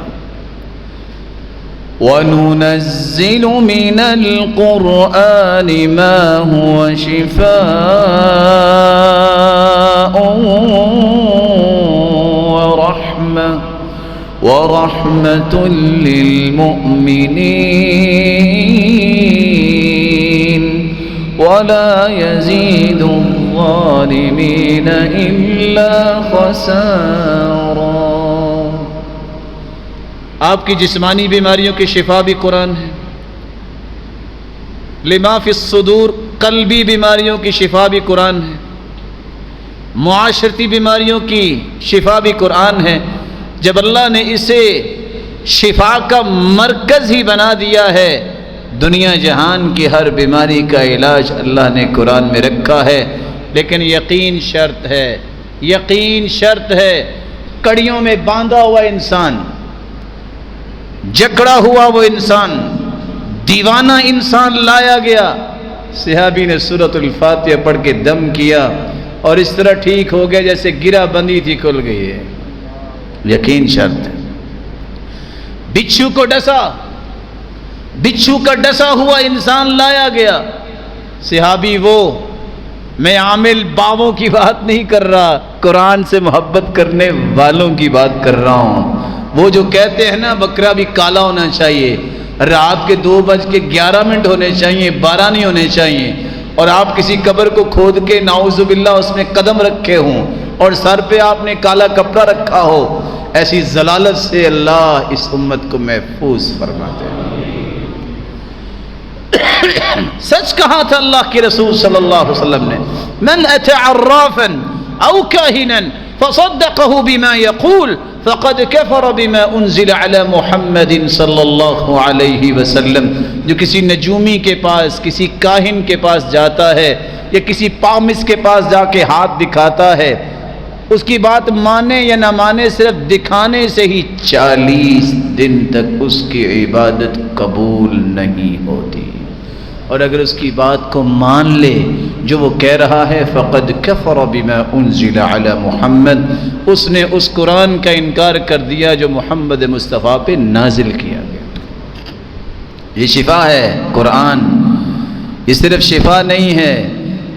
وَنُنَزِّلُ مِنَ الْقُرْآنِ مَا هُوَ شِفَاءٌ وَرَحْمَةٌ لِّلْمُؤْمِنِينَ وَلَا يَزِيدُ الظَّالِمِينَ إِلَّا خَسَارًا۔ آپ کی جسمانی بیماریوں کی شفا بھی قرآن ہے، لما فی الصدور قلبی بیماریوں کی شفا بھی قرآن ہے، معاشرتی بیماریوں کی شفا بھی قرآن ہے۔ جب اللہ نے اسے شفا کا مرکز ہی بنا دیا ہے، دنیا جہان کی ہر بیماری کا علاج اللہ نے قرآن میں رکھا ہے۔ لیکن یقین شرط ہے، یقین شرط ہے، کڑیوں میں باندھا ہوا انسان، جکڑا ہوا وہ انسان، دیوانہ انسان لایا گیا، صحابی نے سورۃ الفاتحہ پڑھ کے دم کیا اور اس طرح ٹھیک ہو گیا جیسے گرہ بندی تھی کھل گئی ہے۔ یقین شرط ہے۔ بچھو کو ڈسا، بچھو کا ڈسا ہوا انسان لایا گیا، صحابی وہ، میں عامل باووں کی بات نہیں کر رہا، قرآن سے محبت کرنے والوں کی بات کر رہا ہوں۔ وہ جو کہتے ہیں نا بکرا بھی کالا ہونا چاہیے، رات کے 2:11 ہونے چاہیے، 12 نہیں ہونے چاہیے، اور آپ کسی قبر کو کھود کے نعوذ باللہ اس میں قدم رکھے ہوں اور سر پہ آپ نے کالا کپڑا رکھا ہو، ایسی ضلالت سے اللہ اس امت کو محفوظ فرماتے ہیں۔ سچ کہا تھا اللہ کے رسول صلی اللہ علیہ وسلم نے، من اتى عرافا او کاہنا فصدقه بما يقول فقد كفر بما انزل على محمد صلی اللہ علیہ وسلم۔ جو کسی نجومی کے پاس، کسی کاہن کے پاس جاتا ہے یا کسی پامس کے پاس جا کے ہاتھ دکھاتا ہے، اس کی بات مانے یا نہ مانے، صرف دکھانے سے ہی 40 دن تک اس کی عبادت قبول نہیں ہوتی۔ اور اگر اس کی بات کو مان لے جو وہ کہہ رہا ہے فقد کفر بما انزل علی محمد، اس نے اس قرآن کا انکار کر دیا جو محمد مصطفیٰ پہ نازل کیا گیا۔ یہ شفا ہے قرآن، یہ صرف شفا نہیں ہے،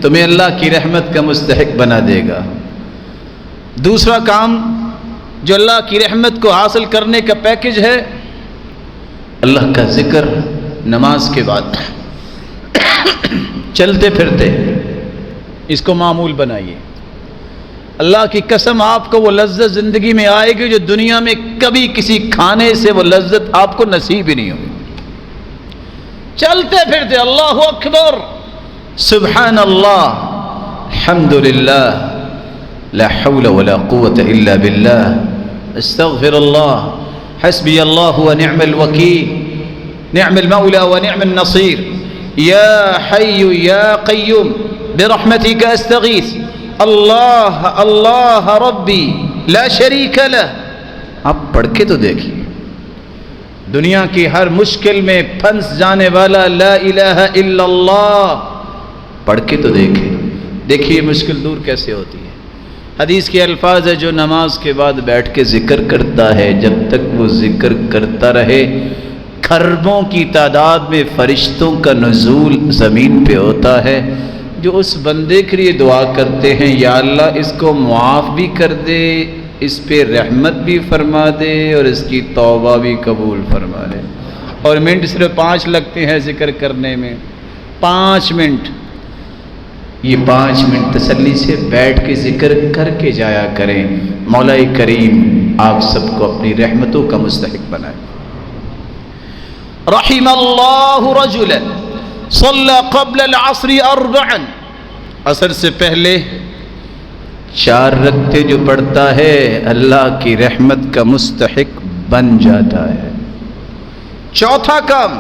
تمہیں اللہ کی رحمت کا مستحق بنا دے گا۔ دوسرا کام جو اللہ کی رحمت کو حاصل کرنے کا پیکج ہے، اللہ کا ذکر نماز کے بعد چلتے پھرتے اس کو معمول بنائیے۔ اللہ کی قسم آپ کو وہ لذت زندگی میں آئے گی جو دنیا میں کبھی کسی کھانے سے وہ لذت آپ کو نصیب ہی نہیں ہوگی۔ چلتے پھرتے اللہ اکبر، سبحان اللہ، الحمدللہ، لا حول ولا قوة الا باللہ، استغفر اللہ، حسبی اللہ ونعم الوکیل، نعم المولى ونعم النصیر، یا حی یا قیوم برحمتک استغیث، اللہ اللہ ربی لا شریک لہ۔ آپ پڑھ کے تو دیکھیے، دنیا کی ہر مشکل میں پھنس جانے والا لا الہ الا اللہ، پڑھ کے تو دیکھیے مشکل دور کیسے ہوتی ہے۔ حدیث کے الفاظ ہے جو نماز کے بعد بیٹھ کے ذکر کرتا ہے، جب تک وہ ذکر کرتا رہے کھربوں کی تعداد میں فرشتوں کا نزول زمین پہ ہوتا ہے، جو اس بندے کے لیے دعا کرتے ہیں یا اللہ اس کو معاف بھی کر دے، اس پہ رحمت بھی فرما دے اور اس کی توبہ بھی قبول فرما دے۔ اور منٹ صرف 5 لگتے ہیں ذکر کرنے میں، 5 منٹ۔ یہ 5 منٹ تسلی سے بیٹھ کے ذکر کر کے جایا کریں۔ مولا کریم آپ سب کو اپنی رحمتوں کا مستحق بنائے۔ رحم اللہ رجلا صلی قبل العصر 4، عصر سے پہلے 4 رکعتیں جو پڑھتا ہے اللہ کی رحمت کا مستحق بن جاتا ہے۔ چوتھا کام،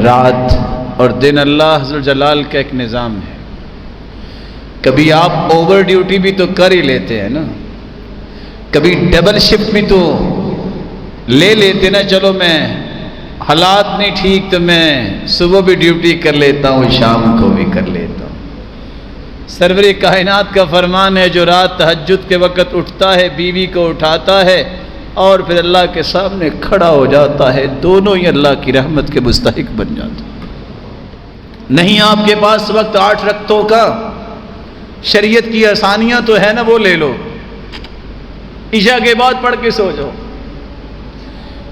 رات اور دن اللہ ذو جلال کا ایک نظام ہے۔ کبھی آپ اوور ڈیوٹی بھی تو کر ہی لیتے ہیں نا، کبھی ڈبل شفٹ بھی تو لے لیتے نا، چلو میں حالات نہیں ٹھیک تو میں صبح بھی ڈیوٹی کر لیتا ہوں شام کو بھی کر لیتا ہوں۔ سرور کائنات کا فرمان ہے جو رات تہجد کے وقت اٹھتا ہے بیوی کو اٹھاتا ہے اور پھر اللہ کے سامنے کھڑا ہو جاتا ہے، دونوں ہی اللہ کی رحمت کے مستحق بن جاتے ہیں۔ نہیں آپ کے پاس وقت 8 رکعتوں کا، شریعت کی آسانیاں تو ہے نا، وہ لے لو، عشاء کے بعد پڑھ کے سو جاؤ۔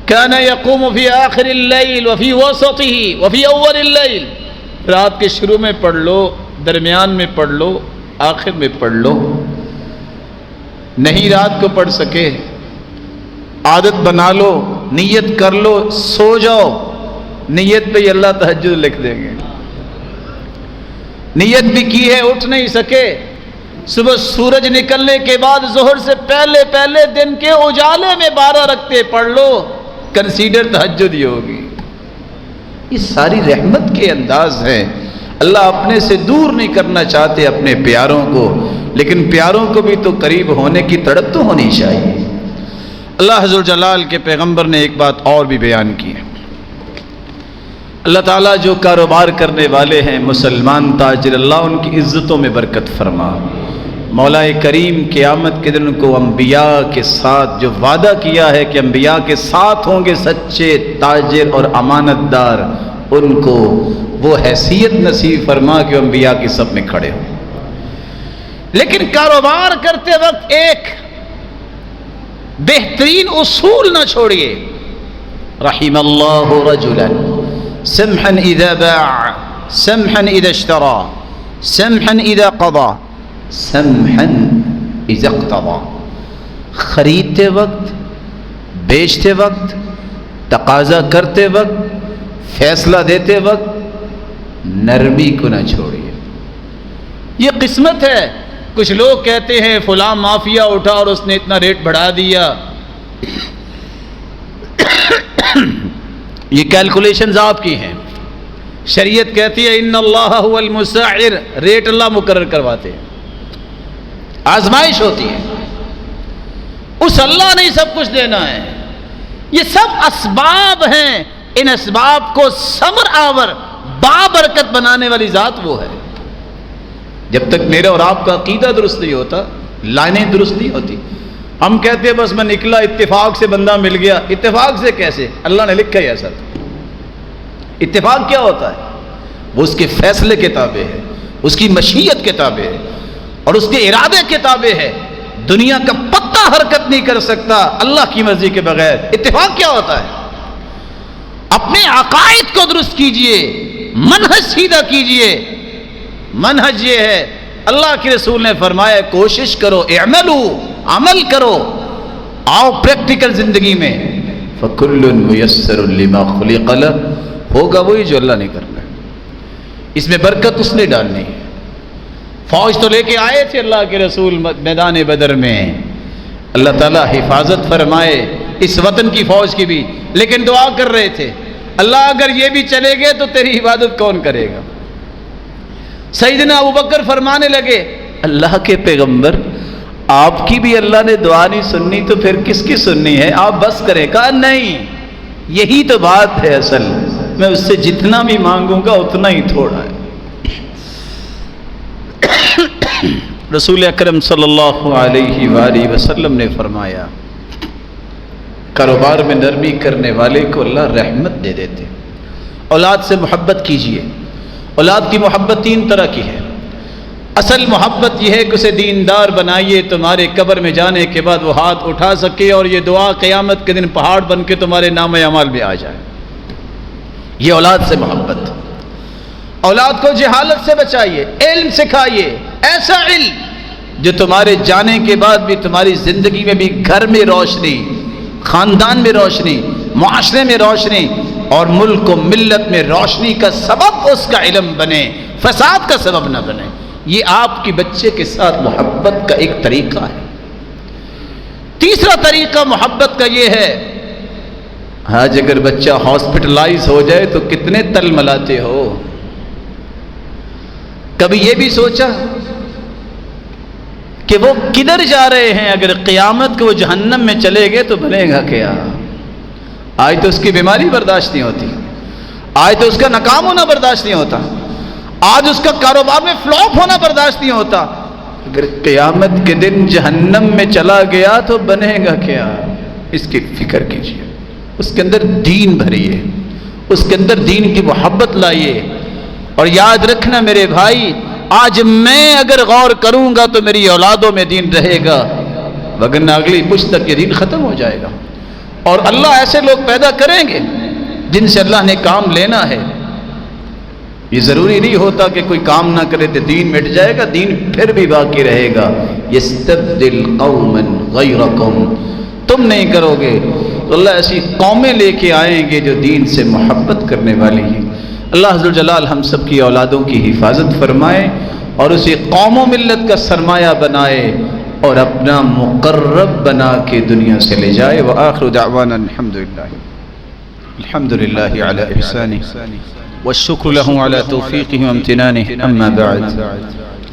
کان یقوم فی آخر اللیل وفی وسطہ وفی اول اللیل، رات کے شروع میں پڑھ لو، درمیان میں پڑھ لو، آخر میں پڑھ لو۔ نہیں رات کو پڑھ سکے، عادت بنا لو، نیت کر لو، سو جاؤ، نیت پہ ہی اللہ تہجد لکھ دیں گے۔ نیت بھی کی ہے، اٹھ نہیں سکے، صبح سورج نکلنے کے بعد ظہر سے پہلے دن کے اجالے میں 12 رکعتیں پڑھ لو، کنسیڈر تہجد ہی ہوگی۔ یہ ساری رحمت کے انداز ہیں۔ اللہ اپنے سے دور نہیں کرنا چاہتے اپنے پیاروں کو، لیکن پیاروں کو بھی تو قریب ہونے کی تڑپ تو ہونی چاہیے۔ اللہ ذو جلال کے پیغمبر نے ایک بات اور بھی بیان کی ہے۔ اللہ تعالیٰ جو کاروبار کرنے والے ہیں مسلمان تاجر، اللہ ان کی عزتوں میں برکت فرما۔ مولا کریم قیامت کے دن کو انبیاء کے ساتھ جو وعدہ کیا ہے کہ انبیاء کے ساتھ ہوں گے سچے تاجر اور امانت دار، ان کو وہ حیثیت نصیب فرما کہ انبیاء کی صف میں کھڑے ہوں۔ لیکن کاروبار کرتے وقت ایک بہترین اصول نہ چھوڑیے، رحم اللہ رجلا سمحا اذا باع سمحا اذا اشترى سمحا اذا قضى سمحا اذا اقتضى۔ خریدتے وقت، بیچتے وقت، تقاضا کرتے وقت، فیصلہ دیتے وقت نرمی کو نہ چھوڑیے۔ یہ قسمت ہے۔ کچھ لوگ کہتے ہیں فلاں مافیا اٹھا اور اس نے اتنا ریٹ بڑھا دیا۔ یہ کیلکولیشنز آپ کی ہیں۔ شریعت کہتی ہے ان اللہ هو المسعر، ریٹ اللہ مقرر کرواتے ہیں، آزمائش ہوتی ہے، اس اللہ نے سب کچھ دینا ہے۔ یہ سب اسباب ہیں، ان اسباب کو ثمر آور بابرکت بنانے والی ذات وہ ہے۔ جب تک میرا اور آپ کا عقیدہ درست نہیں ہوتا، لائنیں درست نہیں ہوتی۔ ہم کہتے ہیں بس میں نکلا، اتفاق سے بندہ مل گیا۔ اتفاق سے کیسے؟ اللہ نے لکھا ہے ایسا۔ اتفاق کیا ہوتا ہے؟ وہ اس کے فیصلے کے تابع ہے، اس کی مشیت کے تابع ہے، اور اس کے ارادے کے تابع ہے۔ دنیا کا پتا حرکت نہیں کر سکتا اللہ کی مرضی کے بغیر۔ اتفاق کیا ہوتا ہے؟ اپنے عقائد کو درست کیجئے، منہج سیدھا کیجئے۔ منہج یہ ہے، اللہ کے رسول نے فرمایا کوشش کرو، اعملو، عمل کرو، آؤ پریکٹیکل زندگی میں۔ فَكُلٌّ مُيَسَّرٌ لِمَا خُلِقَ لَهُ، ہوگا وہی جو اللہ نے کرنا ہے۔ اس میں برکت اس نے ڈالنی ہے۔ فوج تو لے کے آئے تھے اللہ کے رسول میدان بدر میں، اللہ تعالیٰ حفاظت فرمائے اس وطن کی فوج کی بھی، لیکن دعا کر رہے تھے اللہ اگر یہ بھی چلے گئے تو تیری عبادت کون کرے گا؟ سیدنا ابوبکر فرمانے لگے اللہ کے پیغمبر آپ کی بھی اللہ نے دعا نہیں سننی تو پھر کس کی سننی ہے؟ آپ بس کریں۔ کہا نہیں، یہی تو بات ہے اصل، میں اس سے جتنا بھی مانگوں گا اتنا ہی تھوڑا ہے۔ رسول اکرم صلی اللہ علیہ وآلہ وسلم نے فرمایا کاروبار میں نرمی کرنے والے کو اللہ رحمت دے دیتے۔ اولاد سے محبت کیجئے۔ اولاد کی محبت تین طرح کی ہے۔ اصل محبت یہ ہے کہ اسے دیندار بنائیے، تمہارے قبر میں جانے کے بعد وہ ہاتھ اٹھا سکے اور یہ دعا قیامت کے دن پہاڑ بن کے تمہارے نام اعمال میں آ جائے۔ یہ اولاد سے محبت۔ اولاد کو جہالت سے بچائیے، علم سکھائیے، ایسا علم جو تمہارے جانے کے بعد بھی تمہاری زندگی میں بھی گھر میں روشنی، خاندان میں روشنی، معاشرے میں روشنی اور ملک و ملت میں روشنی کا سبب اس کا علم بنے، فساد کا سبب نہ بنے۔ یہ آپ کی بچے کے ساتھ محبت کا ایک طریقہ ہے۔ تیسرا طریقہ محبت کا یہ ہے، آج اگر بچہ ہاسپٹلائز ہو جائے تو کتنے تل ملاتے ہو؟ کبھی یہ بھی سوچا کہ وہ کدھر جا رہے ہیں؟ اگر قیامت کو وہ جہنم میں چلے گئے تو بنے گا کیا؟ آج تو اس کی بیماری برداشت نہیں ہوتی، آج تو اس کا ناکام ہونا برداشت نہیں ہوتا، آج اس کا کاروبار میں فلاپ ہونا برداشت نہیں ہوتا۔ اگر قیامت کے دن جہنم میں چلا گیا تو بنے گا کیا؟ اس کی فکر کیجیے، اس کے اندر دین بھریے، اس کے اندر دین کی محبت لائیے۔ اور یاد رکھنا میرے بھائی، آج میں اگر غور کروں گا تو میری اولادوں میں دین رہے گا، وگرنہ اگلی پشت تک یہ دین ختم ہو جائے گا۔ اور اللہ ایسے لوگ پیدا کریں گے جن سے اللہ نے کام لینا ہے۔ یہ ضروری نہیں ہوتا کہ کوئی کام نہ کرے تو دین مٹ جائے گا، دین پھر بھی باقی رہے گا۔ یستبدل قوما غیرکم، تم نہیں کرو گے تو اللہ ایسی قومیں لے کے آئیں گے جو دین سے محبت کرنے والی ہیں۔ اللہ ذو الجلال ہم سب کی اولادوں کی حفاظت فرمائے اور اسے قوم و ملت کا سرمایہ بنائے اور اپنا مقرب بنا کے دنیا سے لے جائے۔ وآخر دعوانا الحمد للہ علی احسانہ والشکر له على توفیقہ وامتنانہ، اما بعد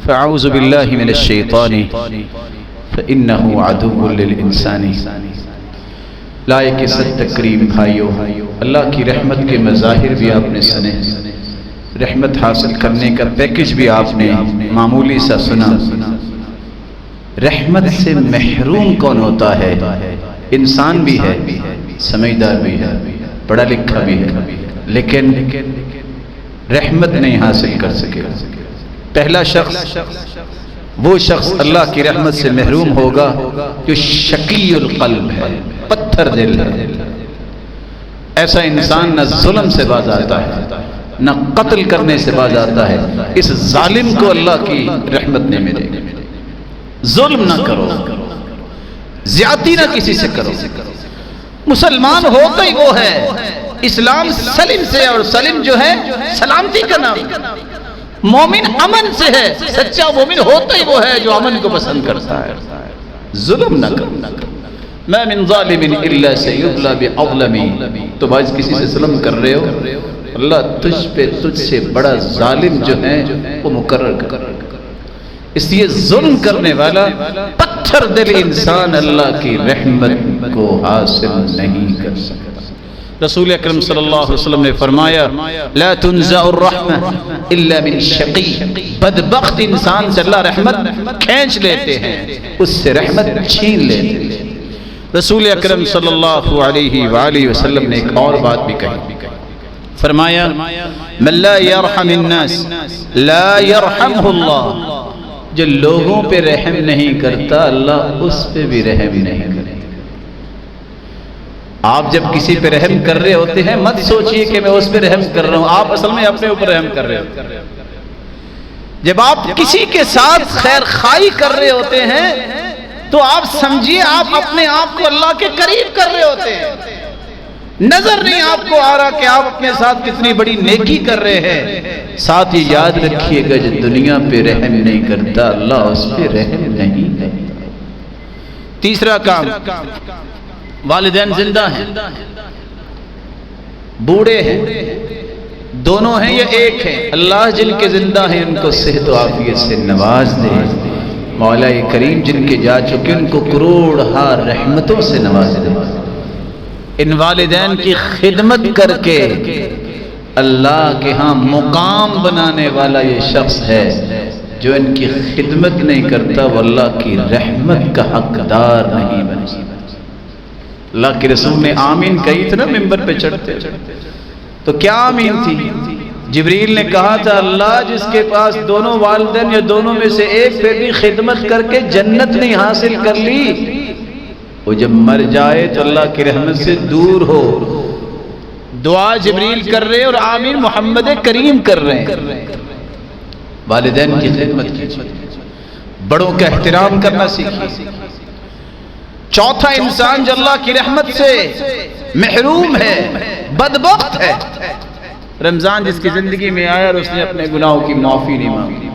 فاعوذ باللہ من الشیطان فإنہ عدو للانسان۔ لائق عزت تکریم بھائیو، اللہ کی رحمت کے مظاہر بھی آپ نے سنے، رحمت حاصل کرنے کا پیکج بھی آپ نے معمولی سا سنا۔ رحمت سے محروم کون ہوتا ہے؟ انسان بھی ہے، سمجھدار بھی ہے، پڑھا لکھا بھی ہے، لیکن رحمت نہیں حاصل کر سکے۔ پہلا شخص وہ شخص اللہ کی رحمت سے محروم ہوگا جو شقی القلب ہے، پتھر دل ہے۔ ایسا انسان نہ ظلم سے باز آتا ہے، نہ قتل کرنے سے باز آتا ہے۔ اس ظالم کو اللہ کی رحمت نہیں ملے گی۔ ظلم نہ کرو، زیادتی نہ کسی سے کرو۔ مسلمان ہوتا ہی وہ ہے، اسلام سلم سے، اور سلم جو ہے سلامتی کا نام۔ مومن امن سے ہے، سچا مومن ہوتا ہی وہ ہے جو امن کو پسند کرتا ہے۔ ظلم نہ کرو، ما من ظالم الا سیبلا بعظلم۔ تو آج کسی سے ظلم کر رہے ہو، اللہ تجھ سے بڑا ظالم جو ہے وہ مقرر کر۔ اس لیے ظلم کرنے والا پتھر دل انسان اللہ کی رحمت کو حاصل نہیں کر سکتا۔ رسول اکرم صلی اللہ علیہ وسلم نے فرمایا لا تنزع الرحمہ الا من شقی، بدبخت انسان سے اللہ رحمت کھینچ لیتے ہیں، اس سے رحمت چھین لیتے ہیں۔ رسول اکرم صلی اللہ علیہ وآلہ وسلم نے ایک اور بات بھی کہی، فرمایا من لا یرحم الناس لا یرحمہ اللہ، جو لوگوں پہ رحم نہیں کرتا اللہ اس پہ بھی رحم نہیں کرتا۔ آپ جب کسی پہ رحم کر رہے ہوتے ہیں مت سوچئے کہ میں اس پہ رحم کر رہا ہوں، آپ اصل میں اپنے اوپر رحم کر رہے ہوتے ہیں۔ جب آپ کسی کے ساتھ خیر خواہی کر رہے ہوتے ہیں تو آپ سمجھیے آپ اپنے آپ کو اللہ کے قریب کر رہے ہوتے ہیں، نظر نہیں آپ کو آ رہا کہ آپ اپنے ساتھ کتنی بڑی نیکی کر رہے ہیں۔ ساتھ ہی یاد رکھیے گا جو دنیا پہ رحم نہیں کرتا اللہ اس پہ رحم نہیں کرتا۔ تیسرا کام، والدین زندہ ہیں، بوڑھے ہیں، دونوں ہیں یا ایک ہیں، اللہ جن کے زندہ ہیں ان کو صحت و عافیت سے نواز دے، مولا کریم جن کے جا چکے ان کو کروڑ ہار رحمتوں سے نواز دے۔ ان والدین کی خدمت کر کے اللہ کے ہاں مقام بنانے والا یہ شخص ہے، جو ان کی خدمت نہیں کرتا وہ اللہ کی رحمت کا حقدار نہیں بنتا۔ اللہ کے رسول نے آمین کہی تھی نا ممبر پہ چڑھتے تو کیا آمین تھی؟ جبریل نے کہا تھا اللہ جس کے پاس دونوں والدین یا دونوں میں سے ایک پہ بھی خدمت کر کے جنت نہیں حاصل کر لی، وہ جب مر جائے تو اللہ کی رحمت سے دور ہو۔ دعا جبریل کر رہے اور آمین محمد کریم کر رہے ہیں۔ والدین کی خدمت کیجیے، بڑوں کا احترام کرنا سیکھیے۔ چوتھا انسان جو اللہ کی رحمت سے محروم ہے، بدبخت ہے، رمضان جس کی زندگی میں آیا اور اس نے اپنے گناہوں کی معافی نہیں مانگی۔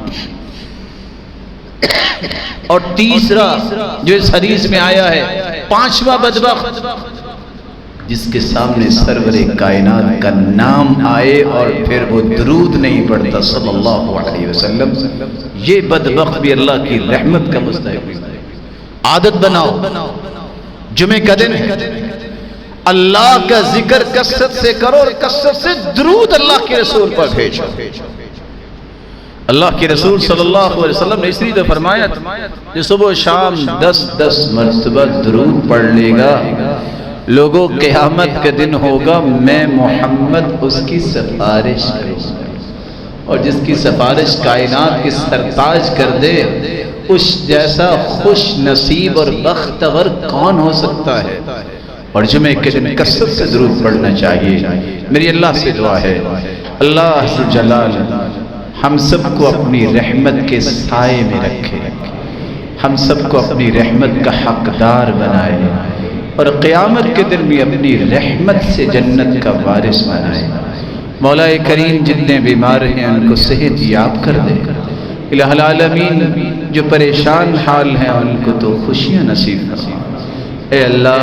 اور تیسرا جو اس حدیث میں آیا ہے، پانچواں بدبخت، جس کے سامنے سرور کائنات کا نام آئے اور پھر وہ درود نہیں پڑھتا صلی اللہ علیہ وسلم، یہ بدبخت بھی اللہ کی رحمت کا مستحق ہے۔ عادت بناؤ، جمعہ کا دن اللہ کا ذکر کثرت سے کرو اور کثرت سے درود اللہ کے رسول پر بھیجو۔ اللہ کے رسول صلی اللہ علیہ وسلم نے اس لیے تو فرمایا جو صبح و شام 10 مرتبہ درود پڑھ لے گا، لوگوں قیامت کا دن ہوگا میں محمد اس کی سفارش کروں گا، اور جس کی سفارش کائنات کی سرتاج کر دے اس جیسا خوش نصیب اور بختور کون ہو سکتا ہے۔ اور جمعہ کے دن کثرت سے درود پڑھنا چاہیے۔ میری اللہ سے دعا ہے اللہ ذو جلال ہم سب کو اپنی رحمت کے سائے میں رکھے، ہم سب کو اپنی رحمت کا حقدار بنائے، اور قیامت کے دن بھی اپنی رحمت سے جنت کا وارث بنائے۔ مولا کریم جتنے بیمار ہیں ان کو صحت یاب کر دے، الہ العالمین جو پریشان حال ہیں ان کو تو خوشیاں نصیب فرما۔ اے اللہ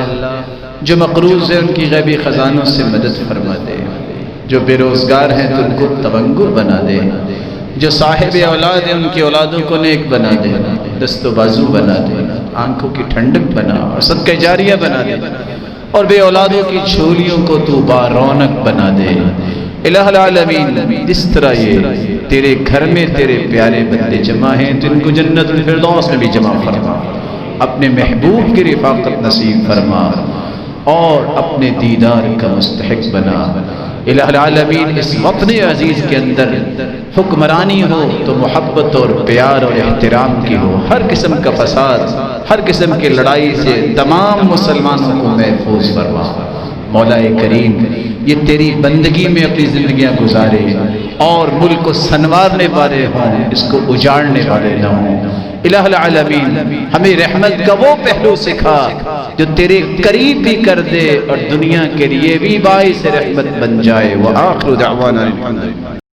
جو مقروض ہیں ان کی غیبی خزانوں سے مدد فرما دے، جو بے روزگار ہیں تو ان کو تونگر بنا دے، جو صاحب اولاد ہیں ان کی اولادوں کو نیک بنا دے، دست و بازو بنا دے، آنکھوں کی ٹھنڈک بنا اور صدقہ جاریہ بنا دے، اور بے اولادوں کی جھولیوں کو تو بارونق بنا دے۔ الہ العالمین جس طرح یہ تیرے گھر میں تیرے پیارے بندے جمع ہیں تو ان کو جنت الفردوس میں بھی جمع فرما، اپنے محبوب کی رفاقت نصیب فرما اور اپنے دیدار کا مستحق بنا۔ الہ العالمین اس وطن عزیز کے اندر حکمرانی ہو تو محبت اور پیار اور احترام کی ہو، ہر قسم کا فساد، ہر قسم کی لڑائی سے تمام مسلمانوں کو محفوظ فرما۔ مولا کریم یہ تیری بندگی میں اپنی زندگیاں گزارے اور ملک کو سنوارنے والے ہوں، اس کو اجاڑنے والے نہ ہوں۔ الہ العالمین ہمیں رحمت کا وہ پہلو سکھا جو تیرے قریب بھی کر دے اور دنیا کے لیے بھی باعث رحمت بن جائے۔ وآخر دعوانا الحمدللہ۔